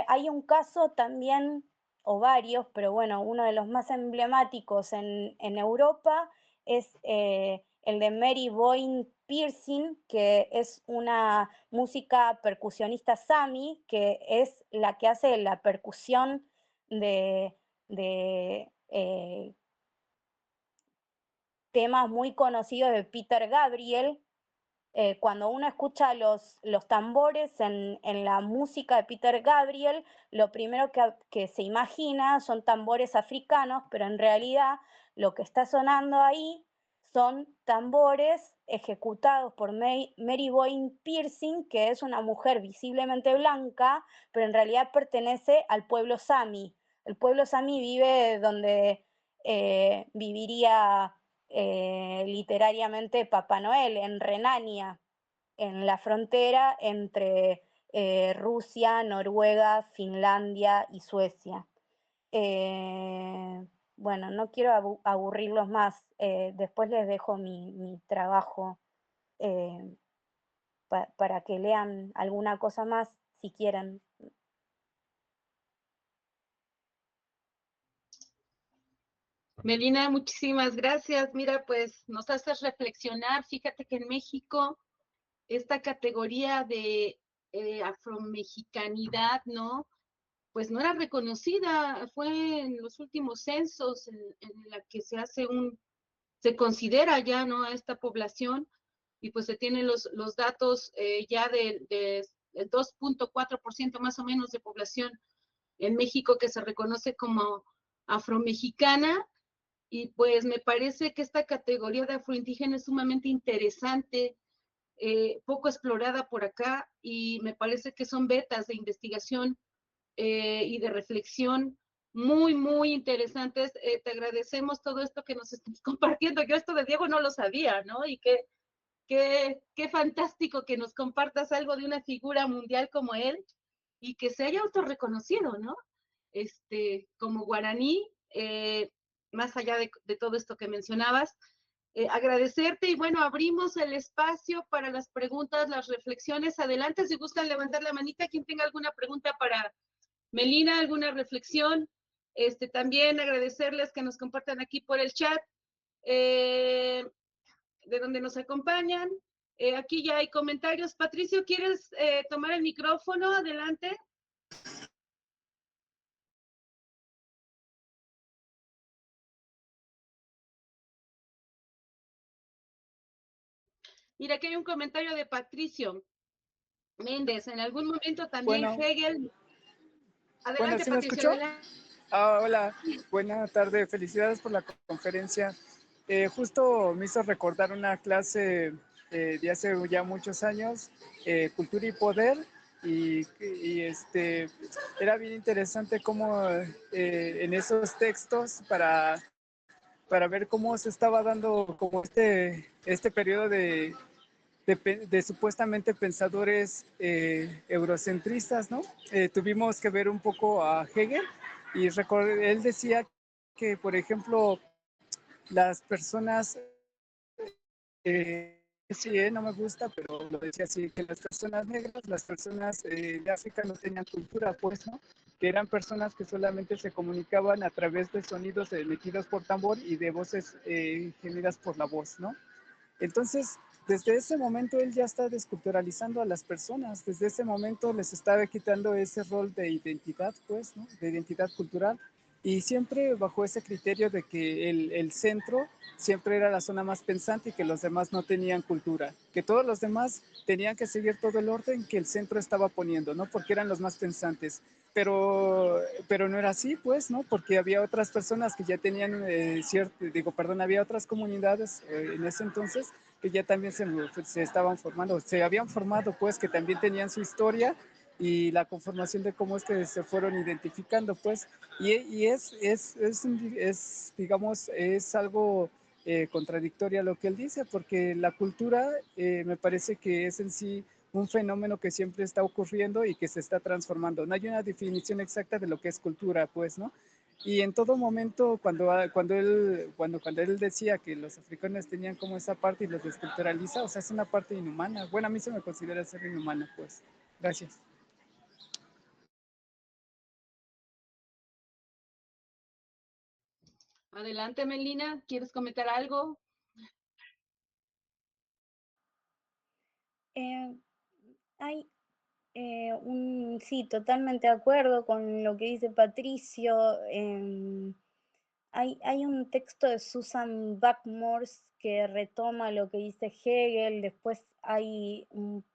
Hay un caso también, o varios, pero bueno, uno de los más emblemáticos en Europa es el de Mary Boyne Piercing, que es una música percusionista sami, que es la que hace la percusión de temas muy conocidos de Peter Gabriel. Cuando uno escucha los tambores en la música de Peter Gabriel, lo primero que se imagina son tambores africanos, pero en realidad lo que está sonando ahí son tambores ejecutados por Mary Boyne Piercing, que es una mujer visiblemente blanca, pero en realidad pertenece al pueblo sami. El pueblo sami vive donde viviría literariamente Papá Noel, en Renania, en la frontera entre Rusia, Noruega, Finlandia y Suecia. Bueno, no quiero aburrirlos más, después les dejo mi trabajo eh, para que lean alguna cosa más si quieren. Melina, muchísimas gracias. Mira, pues nos haces reflexionar. Fíjate que en México esta categoría de afromexicanidad, ¿no? Pues no era reconocida. Fue en los últimos censos en la que se considera ya, ¿no? A esta población y pues se tienen los datos ya de 2.4% más o menos de población en México que se reconoce como afromexicana. Y pues me parece que esta categoría de afroindígena es sumamente interesante, poco explorada por acá, y me parece que son vetas de investigación y de reflexión muy, muy interesantes. Te agradecemos todo esto que nos estás compartiendo. Yo esto de Diego no lo sabía, ¿no? Y qué fantástico que nos compartas algo de una figura mundial como él y que se haya autorreconocido, ¿no? Como guaraní, más allá de todo esto que mencionabas. Agradecerte y bueno, abrimos el espacio para las preguntas, las reflexiones. Adelante, si gustan levantar la manita, quien tenga alguna pregunta para Melina, alguna reflexión. También agradecerles que nos compartan aquí por el chat de donde nos acompañan. Aquí ya hay comentarios. Patricio, ¿quieres tomar el micrófono? Adelante. Mira, aquí hay un comentario de Patricio Méndez. En algún momento también Bueno, Hegel. Adelante, ¿sí me Patricio, escuchó? adelante. Hola, buena tarde, felicidades por la conferencia. Justo me hizo recordar una clase de hace ya muchos años, Cultura y Poder, era bien interesante cómo en esos textos para ver cómo se estaba dando como este periodo de supuestamente pensadores eurocentristas, ¿no? Tuvimos que ver un poco a Hegel y él decía que, por ejemplo, las personas, sí, no me gusta, pero lo decía así, que las personas negras, las personas de África no tenían cultura, pues, ¿no? Que eran personas que solamente se comunicaban a través de sonidos emitidos por tambor y de voces gemidas por la voz, ¿no? Entonces, desde ese momento él ya está desculturalizando a las personas, desde ese momento les estaba quitando ese rol de identidad, pues, ¿no? De identidad cultural, y siempre bajo ese criterio de que el centro siempre era la zona más pensante y que los demás no tenían cultura, que todos los demás tenían que seguir todo el orden que el centro estaba poniendo, ¿no? Porque eran los más pensantes. Pero no era así, pues, ¿no? Porque había otras personas que ya tenían había otras comunidades en ese entonces que ya también se estaban formando, se habían formado, pues, que también tenían su historia y la conformación de cómo es que se fueron identificando, pues, y digamos, es algo contradictorio a lo que él dice, porque la cultura me parece que es en sí un fenómeno que siempre está ocurriendo y que se está transformando. No hay una definición exacta de lo que es cultura, pues, ¿no? Y en todo momento, cuando él decía que los africanos tenían como esa parte y los desculturaliza, o sea, es una parte inhumana. Bueno, a mí se me considera ser inhumana, pues. Gracias. Adelante, Melina, ¿quieres comentar algo? Hay sí, totalmente de acuerdo con lo que dice Patricio. Hay un texto de Susan Buckmores que retoma lo que dice Hegel. Después hay un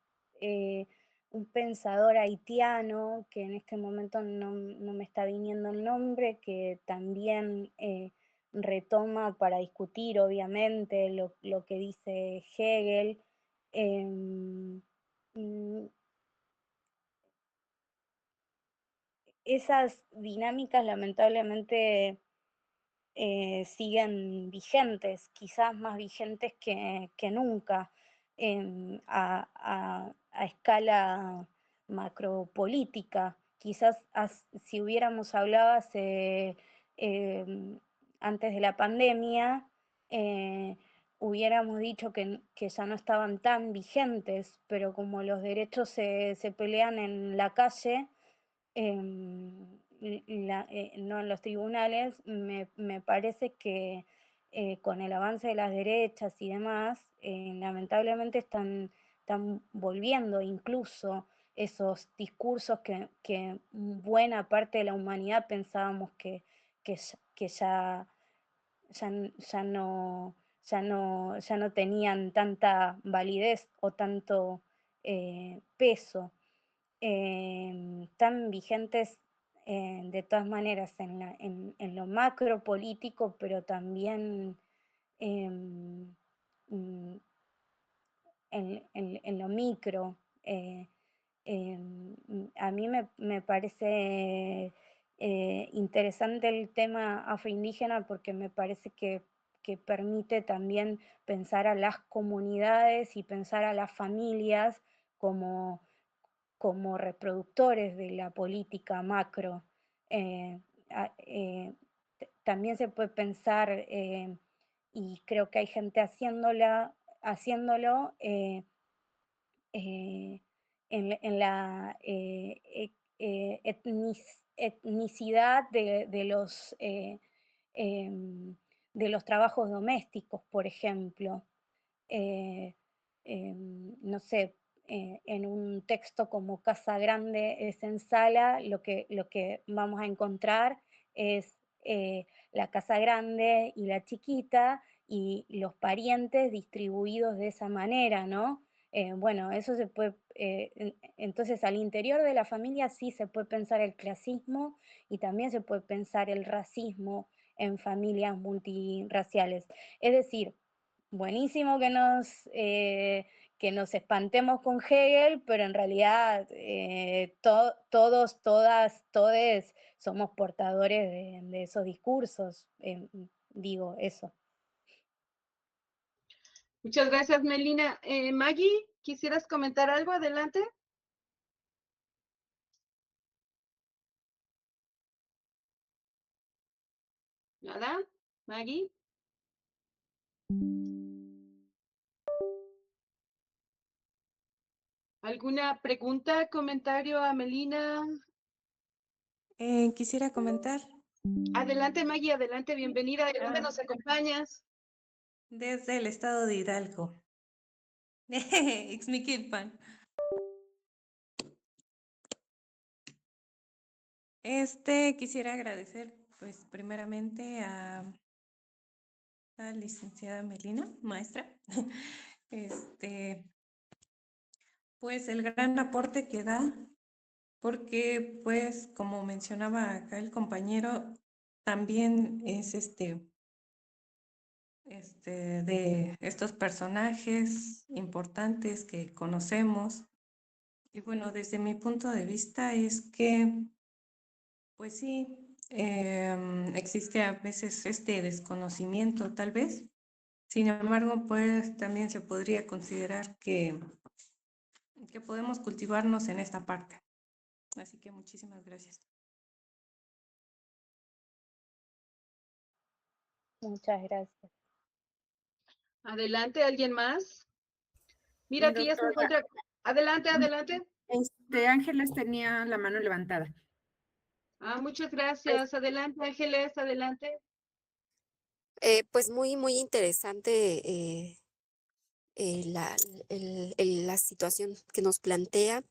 pensador haitiano, que en este momento no me está viniendo el nombre, que también retoma para discutir, obviamente, lo que dice Hegel. Esas dinámicas lamentablemente siguen vigentes, quizás más vigentes que nunca, a escala macropolítica. Quizás si hubiéramos hablado antes de la pandemia, eh, hubiéramos dicho que ya no estaban tan vigentes, pero como los derechos se pelean en la calle, no en los tribunales, me parece que con el avance de las derechas y demás, lamentablemente están volviendo incluso esos discursos que buena parte de la humanidad pensábamos que ya no tenían tanta validez o tanto peso. Tan vigentes de todas maneras en lo macro político, pero también em, mm, en lo micro. A mí me parece interesante el tema afroindígena porque me parece que permite también pensar a las comunidades y pensar a las familias como reproductores de la política macro. Eh, También se puede pensar, y creo que hay gente haciéndolo, en la etnicidad de los trabajos domésticos, por ejemplo. eh, no sé, en un texto como Casa Grande es en Sala, lo que vamos a encontrar es la casa grande y la chiquita y los parientes distribuidos de esa manera, ¿no? Bueno, eso se puede, entonces al interior de la familia sí se puede pensar el clasismo y también se puede pensar el racismo en familias multirraciales. Es decir, buenísimo que nos espantemos con Hegel, pero en realidad todos, todas, todes somos portadores de esos discursos, digo eso. Muchas gracias, Melina. Maggie, ¿quisieras comentar algo? Adelante. ¿Nada? Maggie. ¿Alguna pregunta, comentario a Melina? Quisiera comentar. Adelante, Maggie, adelante, bienvenida. ¿De dónde nos acompañas? Desde el estado de Hidalgo. Ixmiquilpan. Quisiera agradecer, pues, primeramente a la licenciada Melina, maestra, pues el gran aporte que da, porque, pues, como mencionaba acá el compañero, también es de estos personajes importantes que conocemos. Y bueno, desde mi punto de vista es que, pues sí, existe a veces este desconocimiento tal vez. Sin embargo, pues también se podría considerar que que podemos cultivarnos en esta parte. Así que muchísimas gracias. Muchas gracias. Adelante, ¿alguien más? Mira, aquí ya se Doctora, encuentra. Adelante, adelante. Ángeles tenía la mano levantada. Muchas gracias. Adelante, Ángeles, adelante. Pues muy, muy interesante la, la situación que nos plantea.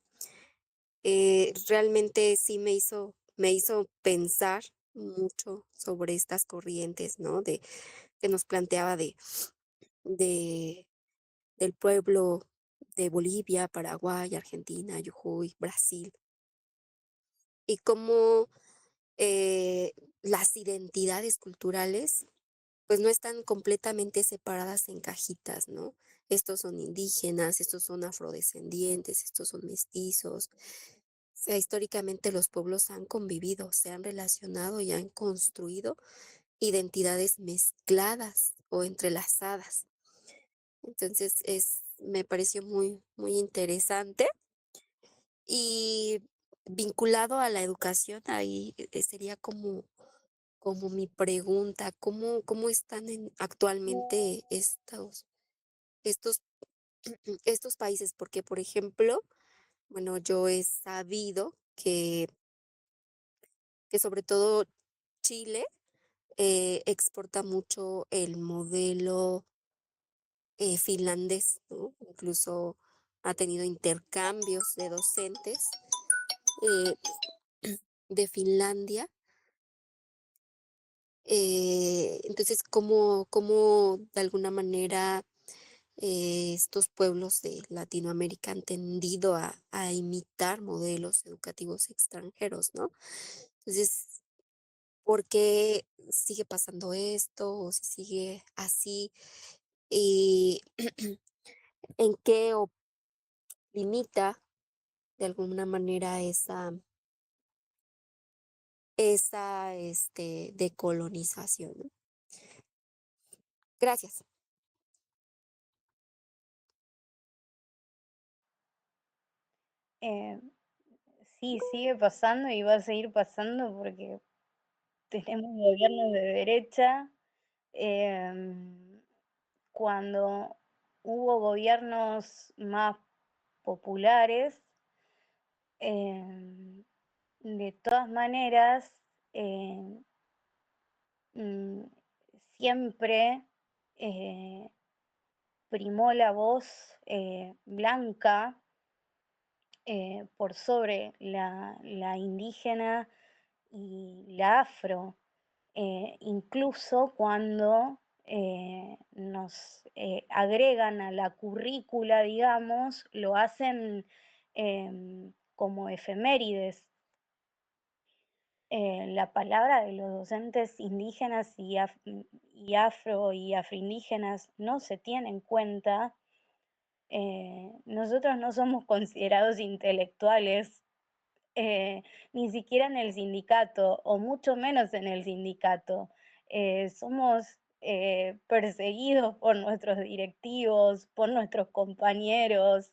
Realmente sí me hizo pensar mucho sobre estas corrientes, ¿no? Que nos planteaba de, del pueblo de Bolivia, Paraguay, Argentina, Jujuy, Brasil, y cómo las identidades culturales pues no están completamente separadas en cajitas, ¿no? Estos son indígenas, estos son afrodescendientes, estos son mestizos. O sea, históricamente los pueblos han convivido, se han relacionado y han construido identidades mezcladas o entrelazadas. Entonces, me pareció muy, muy interesante y vinculado a la educación, ahí sería como mi pregunta, ¿cómo están actualmente estos, estos países? Porque, por ejemplo, bueno, yo he sabido que sobre todo Chile exporta mucho el modelo finlandés, ¿no? Incluso ha tenido intercambios de docentes eh, de Finlandia. Entonces, ¿cómo de alguna manera estos pueblos de Latinoamérica han tendido a imitar modelos educativos extranjeros, ¿no? Entonces, ¿por qué sigue pasando esto o si sigue así? ¿Y en qué limita de alguna manera esa decolonización, ¿no? Gracias. Eh, sí, sigue pasando y va a seguir pasando porque tenemos gobiernos de derecha. Cuando hubo gobiernos más populares, de todas maneras, mm, siempre primó la voz blanca por sobre la indígena y la afro. Incluso cuando nos agregan a la currícula, digamos, lo hacen como efemérides. La palabra de los docentes indígenas y afro y afroindígenas no se tiene en cuenta. Nosotros no somos considerados intelectuales, ni siquiera en el sindicato, o mucho menos en el sindicato. Somos perseguidos por nuestros directivos, por nuestros compañeros.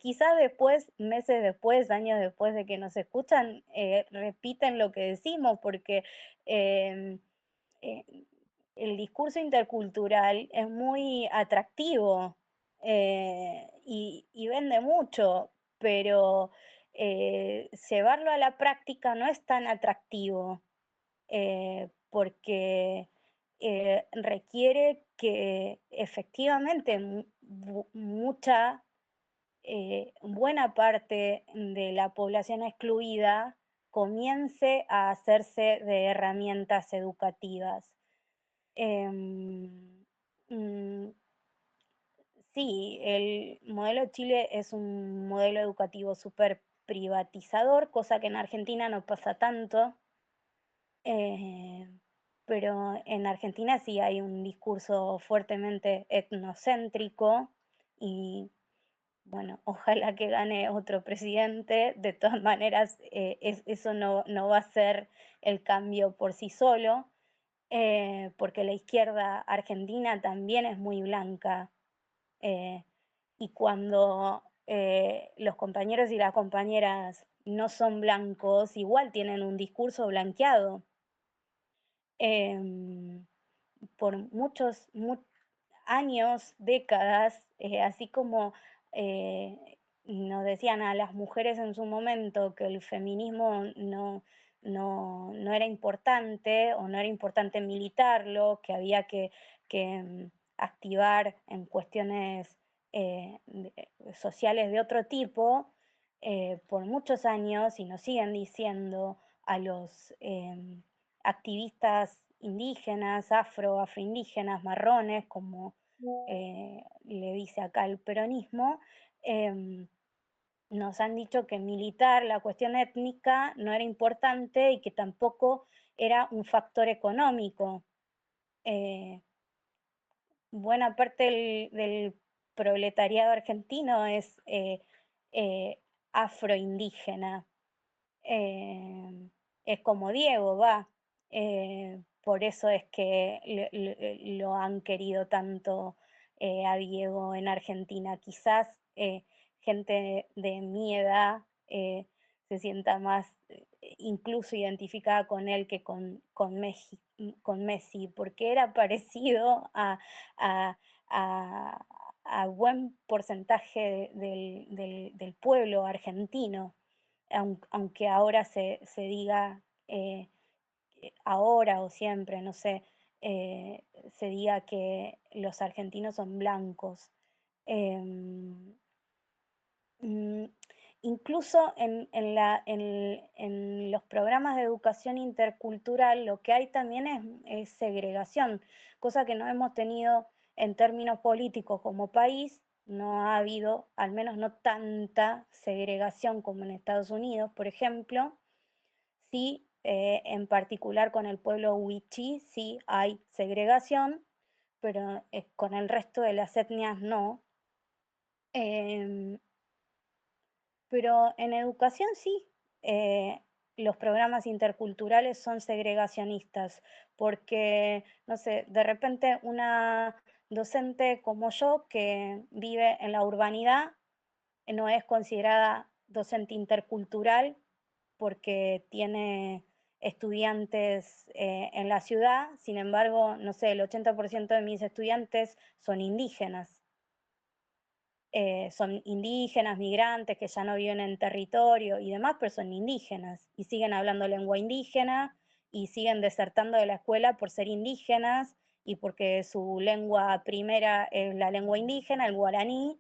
Quizás después, meses después, años después de que nos escuchan, repiten lo que decimos, porque eh, eh, el discurso intercultural es muy atractivo y vende mucho, pero llevarlo a la práctica no es tan atractivo porque requiere que efectivamente mucha, buena parte de la población excluida comience a hacerse de herramientas educativas. Sí, el modelo de Chile es un modelo educativo súper privatizador, cosa que en Argentina no pasa tanto, pero en Argentina sí hay un discurso fuertemente etnocéntrico y bueno, ojalá que gane otro presidente. De todas maneras, eso no va a ser el cambio por sí solo, porque la izquierda argentina también es muy blanca. Y cuando los compañeros y las compañeras no son blancos, igual tienen un discurso blanqueado. Por muchos años, décadas, así como nos decían a las mujeres en su momento que el feminismo no era importante o no era importante militarlo, que había que activar en cuestiones sociales de otro tipo, por muchos años, y nos siguen diciendo a los activistas indígenas, afroindígenas, marrones, como le dice acá el peronismo, nos han dicho que militar la cuestión étnica no era importante y que tampoco era un factor económico. Buena parte del proletariado argentino es afroindígena. Es como Diego, va. Por eso es que lo han querido tanto a Diego en Argentina. Quizás gente de mi edad se sienta más incluso identificada con él que con Messi, porque era parecido a buen porcentaje del pueblo argentino, aunque ahora se diga, ahora o siempre, no sé, se diga que los argentinos son blancos. Incluso en los programas de educación intercultural lo que hay también es segregación, cosa que no hemos tenido en términos políticos como país. No ha habido, al menos no tanta segregación como en Estados Unidos, por ejemplo. Sí, en particular con el pueblo wichí sí hay segregación, pero con el resto de las etnias no. Pero en educación sí, los programas interculturales son segregacionistas, porque, no sé, de repente una docente como yo que vive en la urbanidad no es considerada docente intercultural porque tiene estudiantes en la ciudad. Sin embargo, no sé, el 80% de mis estudiantes son indígenas. Son indígenas, migrantes que ya no viven en territorio y demás, pero son indígenas y siguen hablando lengua indígena y siguen desertando de la escuela por ser indígenas y porque su lengua primera es la lengua indígena, el guaraní,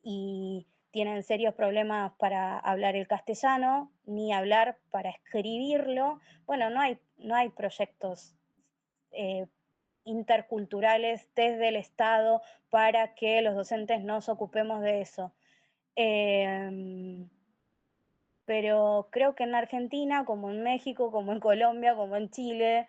y tienen serios problemas para hablar el castellano, ni hablar para escribirlo. Bueno, no hay proyectos interculturales desde el Estado para que los docentes nos ocupemos de eso. Pero creo que en Argentina, como en México, como en Colombia, como en Chile,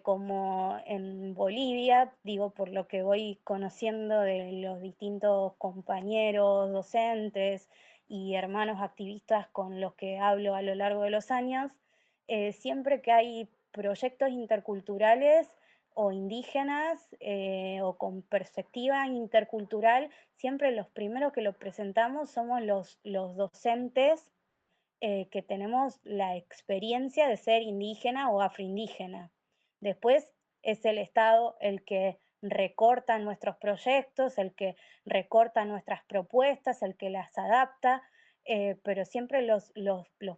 como en Bolivia, digo, por lo que voy conociendo de los distintos compañeros docentes y hermanos activistas con los que hablo a lo largo de los años, siempre que hay proyectos interculturales o indígenas o con perspectiva intercultural, siempre los primeros que lo presentamos somos los docentes que tenemos la experiencia de ser indígena o afroindígena. Después es el Estado el que recorta nuestros proyectos, el que recorta nuestras propuestas, el que las adapta, pero siempre los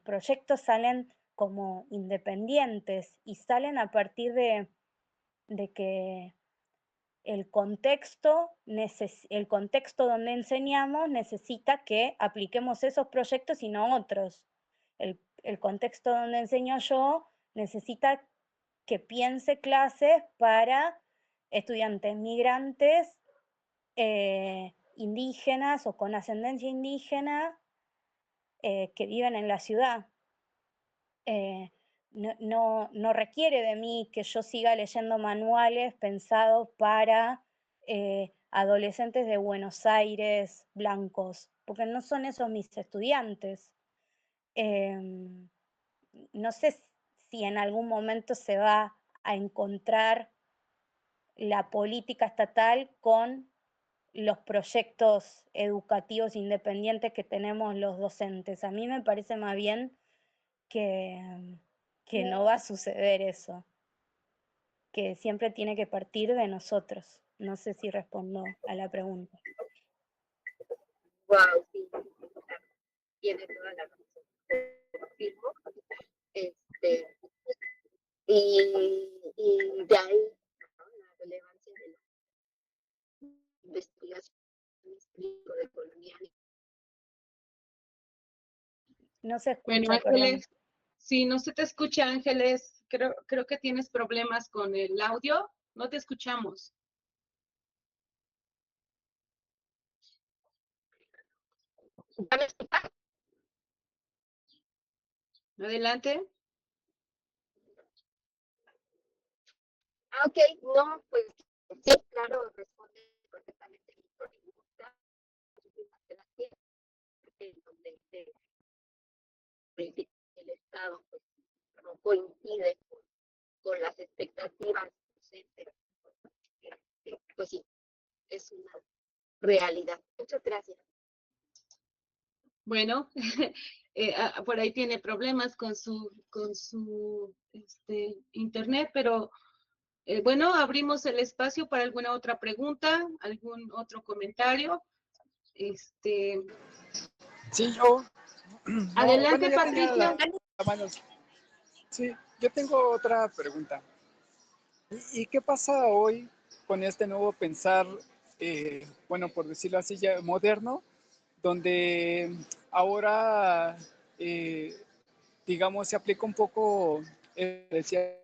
proyectos salen como independientes y salen a partir de que el contexto donde enseñamos necesita que apliquemos esos proyectos y no otros. El contexto donde enseño yo necesita que piense clases para estudiantes migrantes, indígenas o con ascendencia indígena que viven en la ciudad. No requiere de mí que yo siga leyendo manuales pensados para adolescentes de Buenos Aires blancos, porque no son esos mis estudiantes. No sé si en algún momento se va a encontrar la política estatal con los proyectos educativos independientes que tenemos los docentes. A mí me parece más bien que no va a suceder eso, que siempre tiene que partir de nosotros. No sé si respondo a la pregunta. Wow, sí, claro, tiene toda la razón. Confirmo. Este, y de ahí, ¿no? La relevancia de la investigación de colonial. No se Bueno, escucha, perdón. Ángeles, si no se te escucha, Ángeles, creo que tienes problemas con el audio. No te escuchamos. ¿Ya me escuchas? Adelante. Ah, ok, no, pues sí, claro, responde perfectamente mi pregunta. Gracias, en donde el Estado pues, no coincide con las expectativas docentes. Pues sí, es una realidad. Muchas gracias. Bueno, por ahí tiene problemas con su internet, pero bueno, abrimos el espacio para alguna otra pregunta, algún otro comentario. Sí, yo. Adelante, Bueno, ya tenía Patricio. la mano. Sí, yo tengo otra pregunta. ¿Y qué pasa hoy con este nuevo pensar, bueno, por decirlo así, ya moderno, donde ahora, digamos, se aplica un poco, decía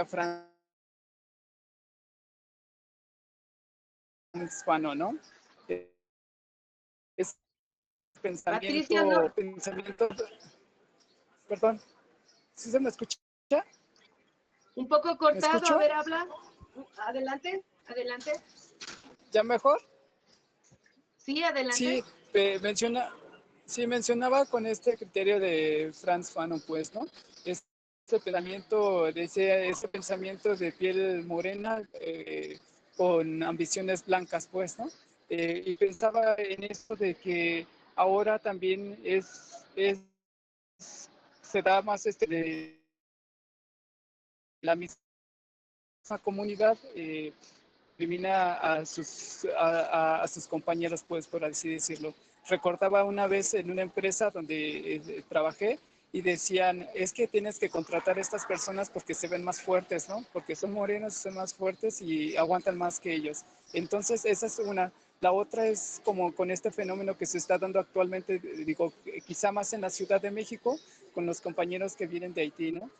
Franz Fanon, ¿no? Es Patricia, no, pensamiento, perdón, ¿sí se me escucha? un poco ¿Me cortado, a escucho? ver, habla. Adelante, adelante. ¿Ya mejor? Sí, adelante. Sí, mencionaba con este criterio de Franz Fanon, pues, ¿no? Ese pensamiento, ese pensamiento de piel morena con ambiciones blancas, pues, ¿no? Y pensaba en esto de que ahora también se da más de la misma comunidad, elimina a sus compañeros, pues, por así decirlo. Recordaba una vez en una empresa donde trabajé y decían, es que tienes que contratar a estas personas porque se ven más fuertes, ¿no? Porque son morenos, son más fuertes y aguantan más que ellos. Entonces, esa es una. La otra es como con este fenómeno que se está dando actualmente, digo, quizá más en la Ciudad de México, con los compañeros que vienen de Haití, ¿no?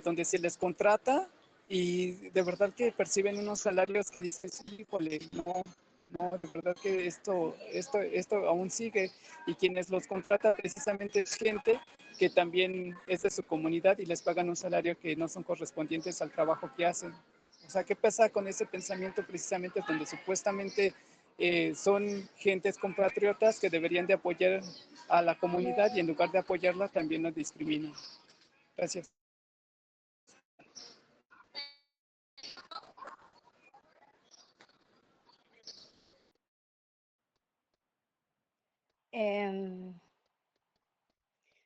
Donde se les contrata y de verdad que perciben unos salarios que dices, híjole, no, de verdad que esto aún sigue, y quienes los contratan precisamente es gente que también es de su comunidad y les pagan un salario que no son correspondientes al trabajo que hacen. O sea, ¿qué pasa con ese pensamiento precisamente donde supuestamente son gentes compatriotas que deberían de apoyar a la comunidad y en lugar de apoyarla también nos discriminan? Gracias.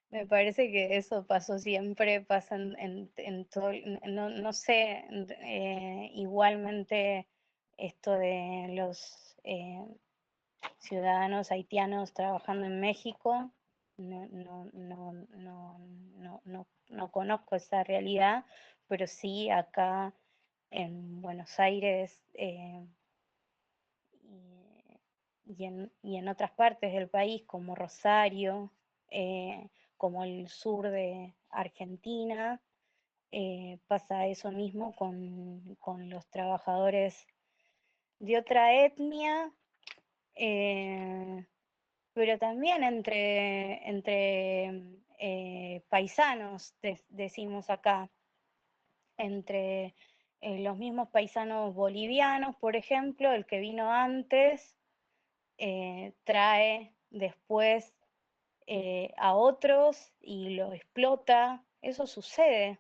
Me parece que eso pasó siempre, pasa en todo, no sé, igualmente esto de los ciudadanos haitianos trabajando en México, no conozco esa realidad, pero sí acá en Buenos Aires y en otras partes del país como Rosario, como el sur de Argentina, pasa eso mismo con los trabajadores de otra etnia, pero también entre paisanos, decimos acá, entre los mismos paisanos bolivianos, por ejemplo, el que vino antes trae después a otros y lo explota. Eso sucede.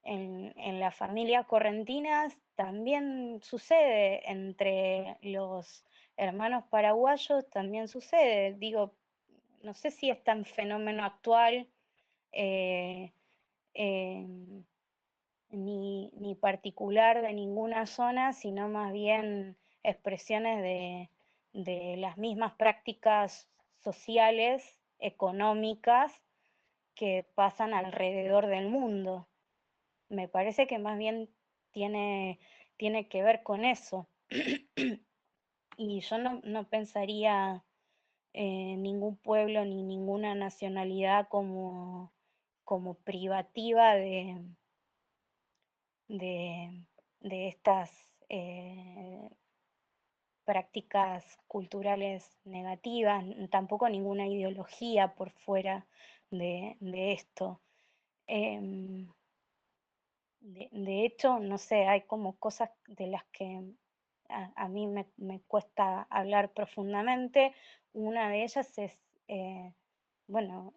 en las familias correntinas también sucede, entre los hermanos paraguayos también sucede. Digo, no sé si es tan fenómeno actual eh, ni particular de ninguna zona, sino más bien expresiones de las mismas prácticas sociales, económicas, que pasan alrededor del mundo. Me parece que más bien tiene que ver con eso. Y yo no pensaría ningún pueblo ni ninguna nacionalidad como privativa de, de estas prácticas culturales negativas, tampoco ninguna ideología por fuera de esto. De hecho, no sé, hay como cosas de las que a mí me cuesta hablar profundamente. Una de ellas es, bueno,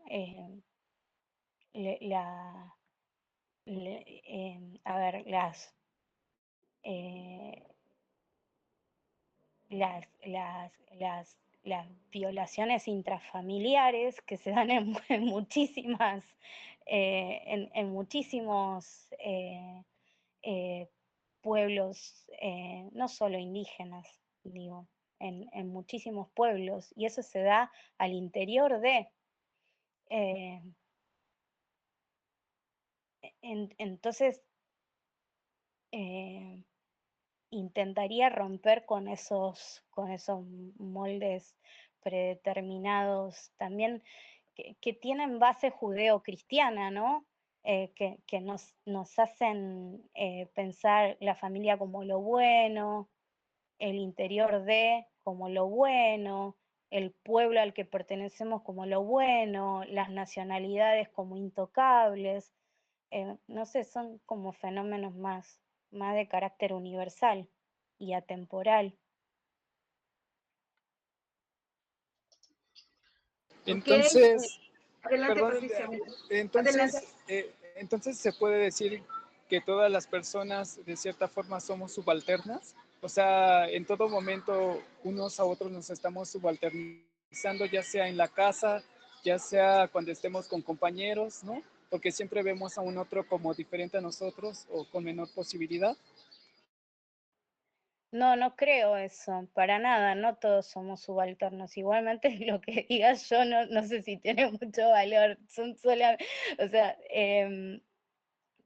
a ver, eh, las violaciones intrafamiliares que se dan en muchísimas, en muchísimos pueblos, no solo indígenas, digo, en muchísimos pueblos, y eso se da al interior de. eh, entonces, intentaría romper con esos moldes predeterminados también que tienen base judeocristiana, ¿no? Que nos hacen pensar la familia como lo bueno, el interior de como lo bueno, el pueblo al que pertenecemos como lo bueno, las nacionalidades como intocables. No sé, son como fenómenos más de carácter universal y atemporal. Ok, Entonces, adelante, perdón, Patricia. Adelante. entonces se puede decir que todas las personas de cierta forma somos subalternas. O sea, en todo momento unos a otros nos estamos subalternizando, ya sea en la casa, ya sea cuando estemos con compañeros, ¿no? Porque siempre vemos a un otro como diferente a nosotros o con menor posibilidad. No creo eso, para nada, no todos somos subalternos. Igualmente lo que digas yo no sé si tiene mucho valor. Son solamente, o sea, qué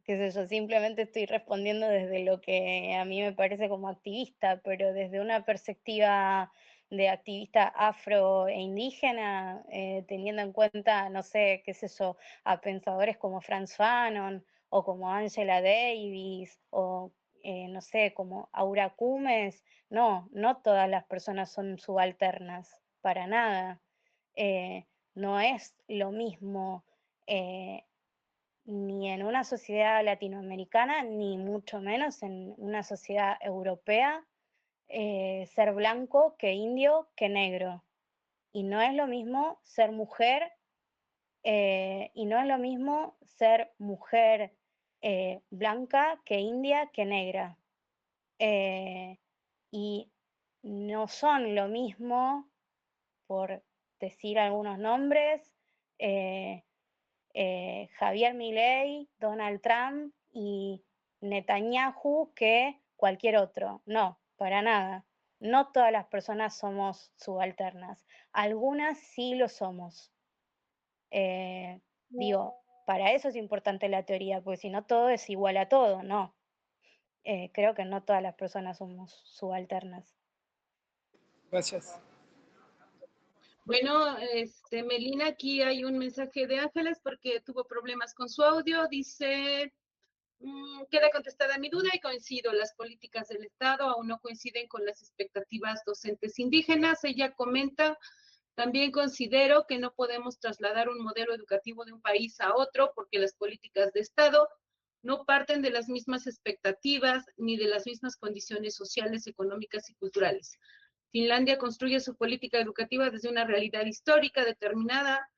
sé yo, simplemente estoy respondiendo desde lo que a mí me parece como activista, pero desde una perspectiva de activista afro e indígena, teniendo en cuenta, no sé, qué sé yo, a pensadores como Franz Fanon o como Angela Davis o, no sé, como Aura Cumes, no todas las personas son subalternas, para nada. No es lo mismo ni en una sociedad latinoamericana, ni mucho menos en una sociedad europea, ser blanco que indio que negro. Y no es lo mismo ser mujer, y no es lo mismo ser mujer blanca que india que negra. Y no son lo mismo, por decir algunos nombres, Javier Milei, Donald Trump y Netanyahu que cualquier otro. No, para nada. No todas las personas somos subalternas. Algunas sí lo somos. Digo, para eso es importante la teoría, porque si no todo es igual a todo, no. Creo que no todas las personas somos subalternas. Gracias. Bueno, Melina, aquí hay un mensaje de Ángeles porque tuvo problemas con su audio. Dice, queda contestada mi duda y coincido, las políticas del Estado aún no coinciden con las expectativas docentes indígenas. Ella comenta, también considero que no podemos trasladar un modelo educativo de un país a otro porque las políticas de Estado no parten de las mismas expectativas ni de las mismas condiciones sociales, económicas y culturales. Finlandia construye su política educativa desde una realidad histórica determinada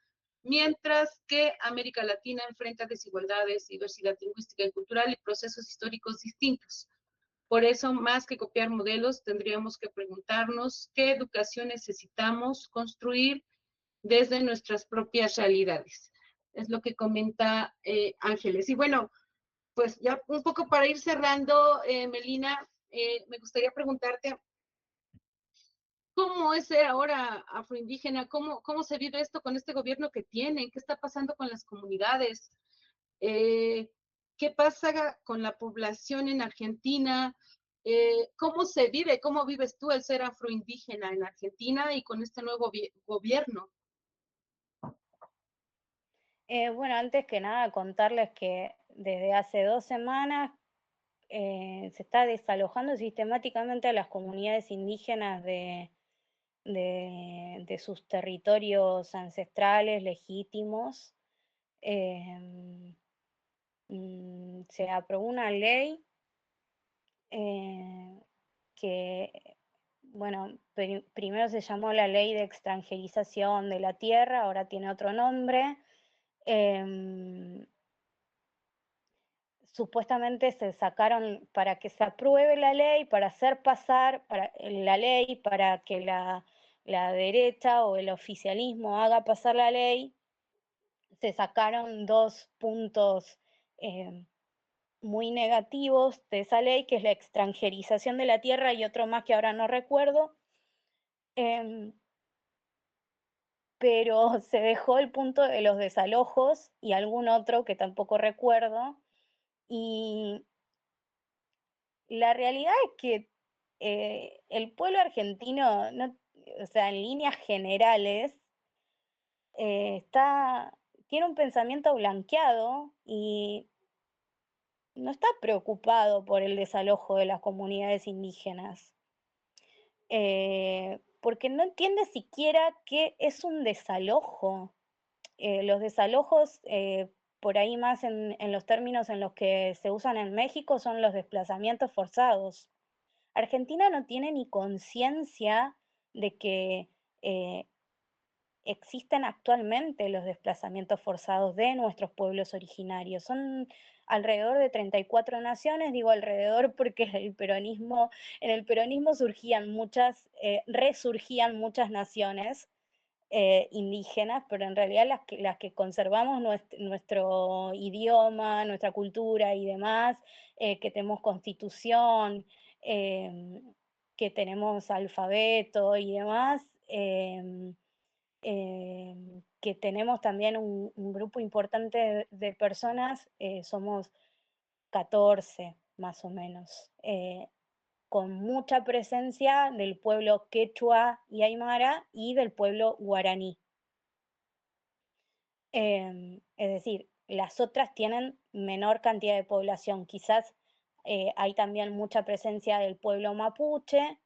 mientras que América Latina enfrenta desigualdades, diversidad lingüística y cultural y procesos históricos distintos. Por eso, más que copiar modelos, tendríamos que preguntarnos qué educación necesitamos construir desde nuestras propias realidades. Es lo que comenta Ángeles. Y bueno, pues ya un poco para ir cerrando, Melina, me gustaría preguntarte, ¿cómo es ser ahora afroindígena? ¿Cómo se vive esto con este gobierno que tienen? ¿Qué está pasando con las comunidades? ¿Qué pasa con la población en Argentina? ¿Cómo se vive? ¿Cómo vives tú el ser afroindígena en Argentina y con este nuevo gobierno? Bueno, antes que nada contarles que desde hace 2 semanas se está desalojando sistemáticamente a las comunidades indígenas de sus territorios ancestrales legítimos. Se aprobó una ley que, bueno, primero se llamó la Ley de Extranjerización de la Tierra, ahora tiene otro nombre. Supuestamente se sacaron para que se apruebe la ley, para hacer pasar la ley, para que la derecha o el oficialismo haga pasar la ley, se sacaron 2 puntos muy negativos de esa ley, que es la extranjerización de la tierra y otro más que ahora no recuerdo, pero se dejó el punto de los desalojos y algún otro que tampoco recuerdo, y la realidad es que el pueblo argentino, no, o sea, en líneas generales, tiene un pensamiento blanqueado y no está preocupado por el desalojo de las comunidades indígenas, porque no entiende siquiera qué es un desalojo. Los desalojos, por ahí más en los términos en los que se usan en México, son los desplazamientos forzados. Argentina no tiene ni conciencia de que eh, existen actualmente los desplazamientos forzados de nuestros pueblos originarios. Son alrededor de 34 naciones, digo alrededor porque en el peronismo resurgían muchas naciones indígenas, pero en realidad las que conservamos nuestro idioma, nuestra cultura y demás, que tenemos constitución, que tenemos alfabeto y demás, que tenemos también un grupo importante de personas, somos 14 más o menos, con mucha presencia del pueblo quechua y aymara y del pueblo guaraní. Es decir, las otras tienen menor cantidad de población. Quizás hay también mucha presencia del pueblo mapuche,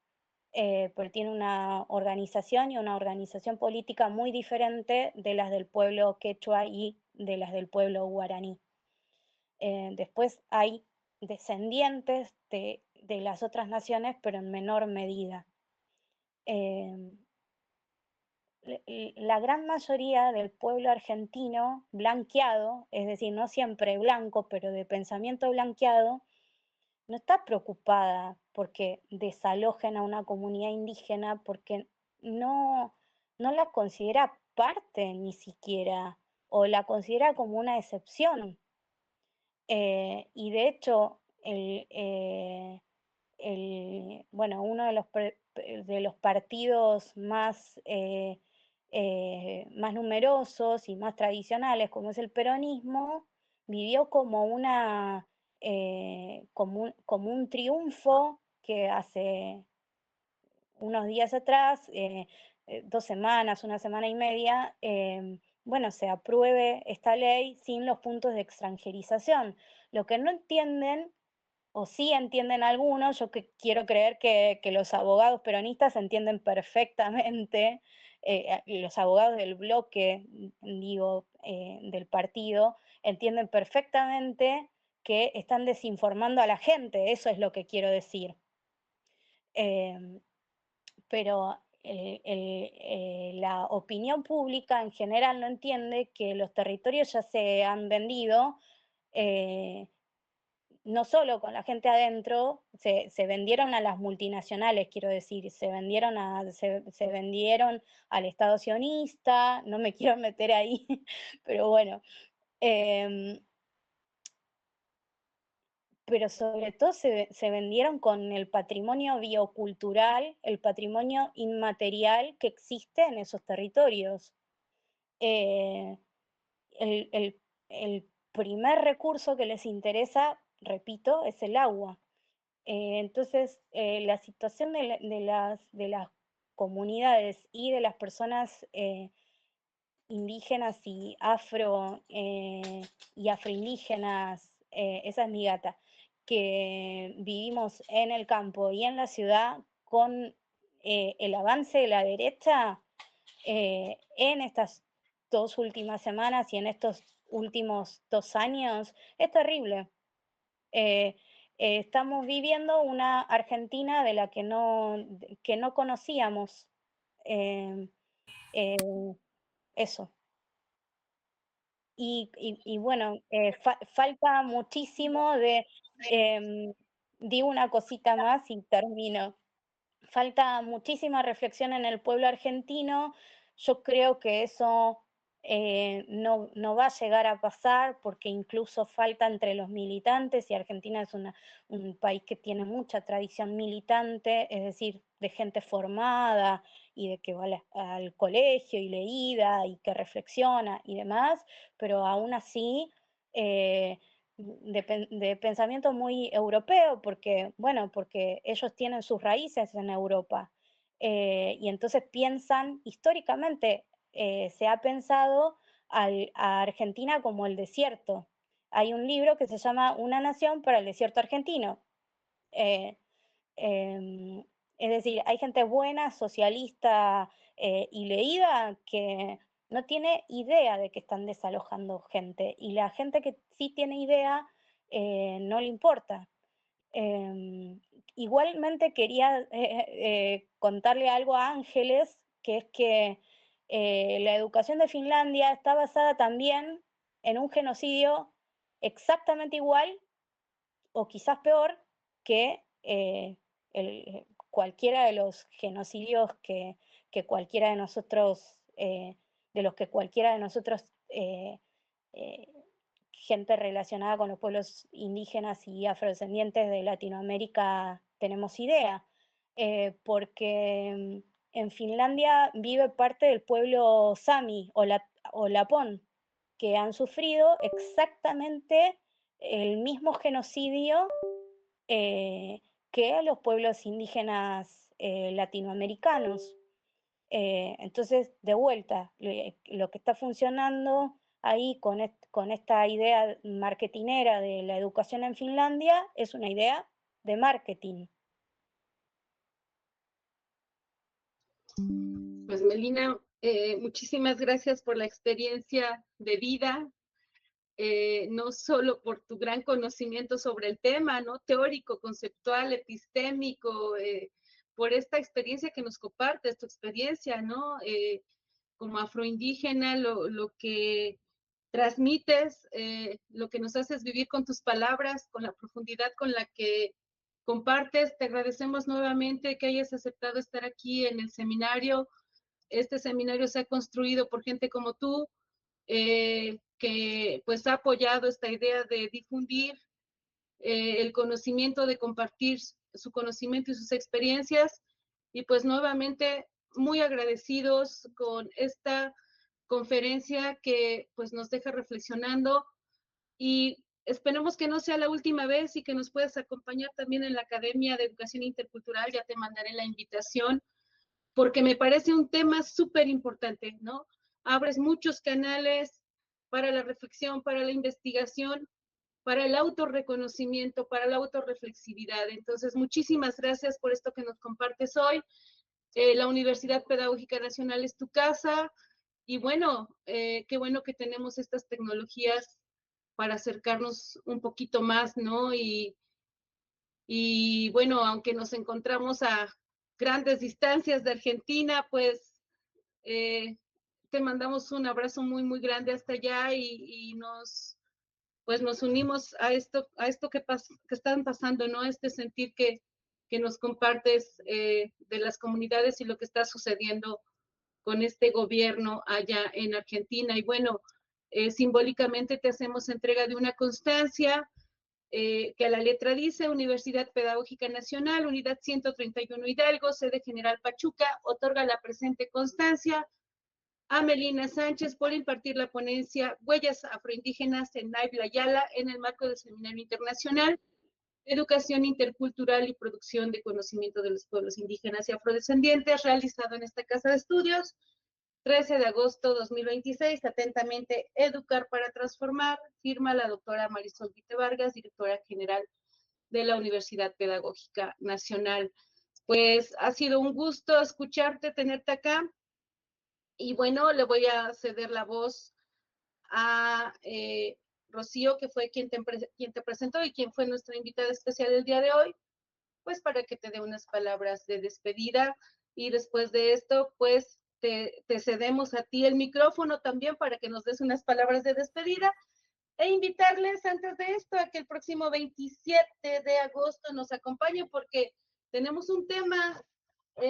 pero tiene una organización política muy diferente de las del pueblo quechua y de las del pueblo guaraní. Después hay descendientes de las otras naciones, pero en menor medida. La gran mayoría del pueblo argentino blanqueado, es decir, no siempre blanco, pero de pensamiento blanqueado, no está preocupada porque desalojen a una comunidad indígena, porque no, no la considera parte ni siquiera, o la considera como una excepción. Y de hecho, bueno, uno de los partidos más numerosos y más tradicionales, como es el peronismo, vivió como un triunfo que hace unos días atrás, 2 semanas, una semana y media, bueno, se apruebe esta ley sin los puntos de extranjerización. Lo que no entienden, o sí entienden algunos, yo quiero creer que los abogados peronistas entienden perfectamente, los abogados del bloque, digo, del partido, entienden perfectamente que están desinformando a la gente, eso es lo que quiero decir. Pero la opinión pública en general no entiende que los territorios ya se han vendido, no solo con la gente adentro, se vendieron a las multinacionales, quiero decir, se vendieron al Estado sionista, no me quiero meter ahí, pero bueno. Pero sobre todo se vendieron con el patrimonio biocultural, el patrimonio inmaterial que existe en esos territorios. Eh, el primer recurso que les interesa, repito, es el agua. Entonces, la situación de las comunidades y de las personas indígenas y afroindígenas, esa es mi gata, que vivimos en el campo y en la ciudad con el avance de la derecha en estas 2 últimas semanas y en estos últimos 2 años, es terrible. Estamos viviendo una Argentina de la que no conocíamos. Eso. Y bueno, falta muchísimo digo una cosita más y termino. Falta muchísima reflexión en el pueblo argentino. Yo creo que eso no va a llegar a pasar porque incluso falta entre los militantes y Argentina es un país que tiene mucha tradición militante, es decir, de gente formada y de que va al colegio y leída y que reflexiona y demás, pero aún así de pensamiento muy europeo, porque, bueno, porque ellos tienen sus raíces en Europa. Y entonces piensan, históricamente se ha pensado a Argentina como el desierto. Hay un libro que se llama Una nación para el desierto argentino. Eh, es decir, hay gente buena, socialista y leída que no tiene idea de que están desalojando gente y la gente que sí tiene idea no le importa. Igualmente quería contarle algo a Ángeles, que es que la educación de Finlandia está basada también en un genocidio exactamente igual o quizás peor que cualquiera de los genocidios que cualquiera de nosotros, de los que cualquiera de nosotros, eh, gente relacionada con los pueblos indígenas y afrodescendientes de Latinoamérica, tenemos idea. Porque en Finlandia vive parte del pueblo Sami o Lapón, que han sufrido exactamente el mismo genocidio que los pueblos indígenas latinoamericanos. Entonces, de vuelta, lo que está funcionando ahí con esta idea marketinera de la educación en Finlandia es una idea de marketing. Pues Melina, muchísimas gracias por la experiencia de vida, no solo por tu gran conocimiento sobre el tema, ¿no? Teórico, conceptual, epistémico, por esta experiencia que nos compartes, tu experiencia, ¿no? Como afroindígena, lo que transmites, lo que nos haces vivir con tus palabras, con la profundidad con la que compartes. Te agradecemos nuevamente que hayas aceptado estar aquí en el seminario. Este seminario se ha construido por gente como tú, que pues ha apoyado esta idea de difundir el conocimiento, de compartir su conocimiento y sus experiencias. Y pues nuevamente muy agradecidos con esta conferencia que pues nos deja reflexionando y esperemos que no sea la última vez y que nos puedas acompañar también en la Academia de Educación Intercultural. Ya te mandaré la invitación porque me parece un tema súper importante, ¿no? Abres muchos canales para la reflexión, para la investigación, para el autorreconocimiento, para la autorreflexividad. Entonces, muchísimas gracias por esto que nos compartes hoy. La Universidad Pedagógica Nacional es tu casa y bueno, qué bueno que tenemos estas tecnologías para acercarnos un poquito más, ¿no? Y bueno, aunque nos encontramos a grandes distancias de Argentina, pues te mandamos un abrazo muy, muy grande hasta allá y nos unimos a esto que están pasando, ¿no? Este sentir que nos compartes de las comunidades y lo que está sucediendo con este gobierno allá en Argentina. Y bueno, simbólicamente te hacemos entrega de una constancia que a la letra dice: Universidad Pedagógica Nacional, Unidad 131 Hidalgo, sede General Pachuca, otorga la presente constancia a Melina Sánchez por impartir la ponencia Huellas Afroindígenas en Naivla Yala en el marco del Seminario Internacional Educación Intercultural y Producción de Conocimiento de los Pueblos Indígenas y Afrodescendientes, realizado en esta Casa de Estudios, 13 de agosto 2026, atentamente, Educar para Transformar, firma la doctora Marisol Guite Vargas, directora general de la Universidad Pedagógica Nacional. Pues ha sido un gusto escucharte, tenerte acá. Y bueno, le voy a ceder la voz a Rocío, que fue quien te presentó y quien fue nuestra invitada especial el día de hoy, pues para que te dé unas palabras de despedida. Y después de esto, pues te cedemos a ti el micrófono también para que nos des unas palabras de despedida e invitarles antes de esto a que el próximo 27 de agosto nos acompañen, porque tenemos un tema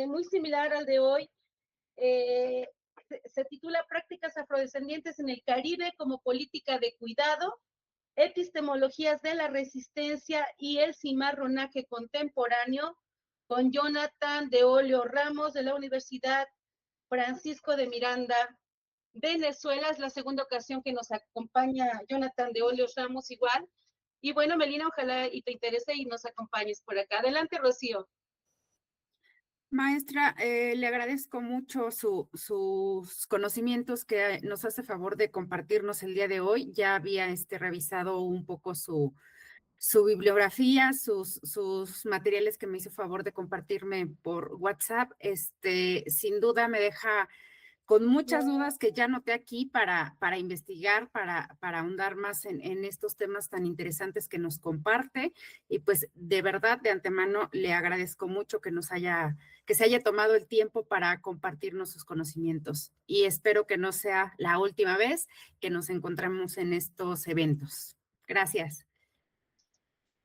muy similar al de hoy. Se titula Prácticas Afrodescendientes en el Caribe como política de cuidado, epistemologías de la resistencia y el cimarronaje contemporáneo, con Jonathan de Olio Ramos de la Universidad Francisco de Miranda, Venezuela. Es la segunda ocasión que nos acompaña Jonathan de Olio Ramos igual. Y bueno, Melina, ojalá y te interese y nos acompañes por acá. Adelante, Rocío. Maestra, le agradezco mucho sus conocimientos que nos hace favor de compartirnos el día de hoy. Ya había revisado un poco su bibliografía, sus materiales que me hizo favor de compartirme por WhatsApp. Sin duda me deja con muchas dudas que ya noté aquí para investigar, para ahondar más en estos temas tan interesantes que nos comparte. Y pues de verdad, de antemano, le agradezco mucho que se haya tomado el tiempo para compartirnos sus conocimientos. Y espero que no sea la última vez que nos encontremos en estos eventos. Gracias.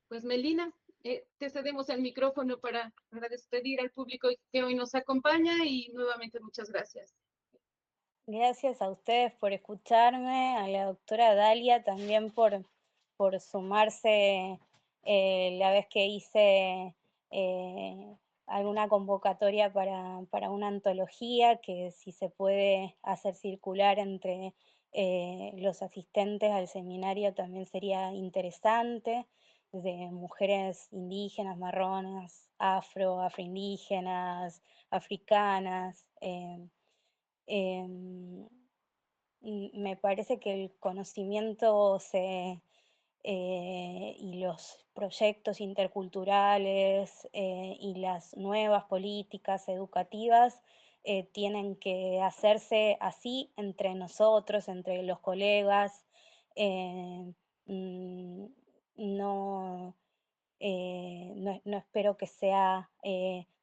Pues Melina, te cedemos el micrófono para despedir al público que hoy nos acompaña y nuevamente muchas gracias. Gracias a ustedes por escucharme, a la doctora Dalia también por sumarse la vez que hice alguna convocatoria para una antología que si se puede hacer circular entre los asistentes al seminario también sería interesante, de mujeres indígenas, marronas, afroindígenas, africanas. Me parece que el conocimiento y los proyectos interculturales y las nuevas políticas educativas tienen que hacerse así entre nosotros, entre los colegas. No, no espero que sea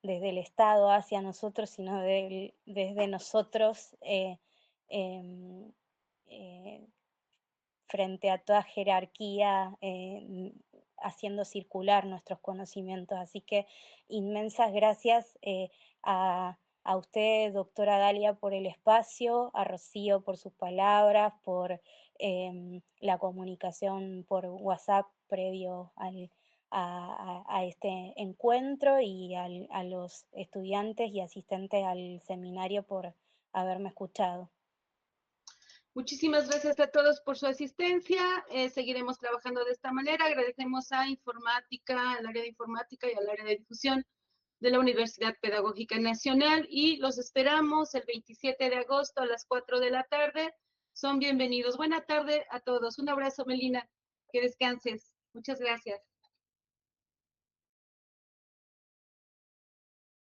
desde el Estado hacia nosotros, sino desde nosotros frente a toda jerarquía, haciendo circular nuestros conocimientos. Así que inmensas gracias a usted, doctora Dalia, por el espacio, a Rocío por sus palabras, por la comunicación por WhatsApp previo a este encuentro, y a los estudiantes y asistentes al seminario por haberme escuchado. Muchísimas gracias a todos por su asistencia. Seguiremos trabajando de esta manera. Agradecemos a informática, al área de informática y al área de difusión de la Universidad Pedagógica Nacional, y los esperamos el 27 de agosto a las 4 de la tarde. Son bienvenidos. Buena tarde a todos. Un abrazo, Melina. Que descanses. Muchas gracias.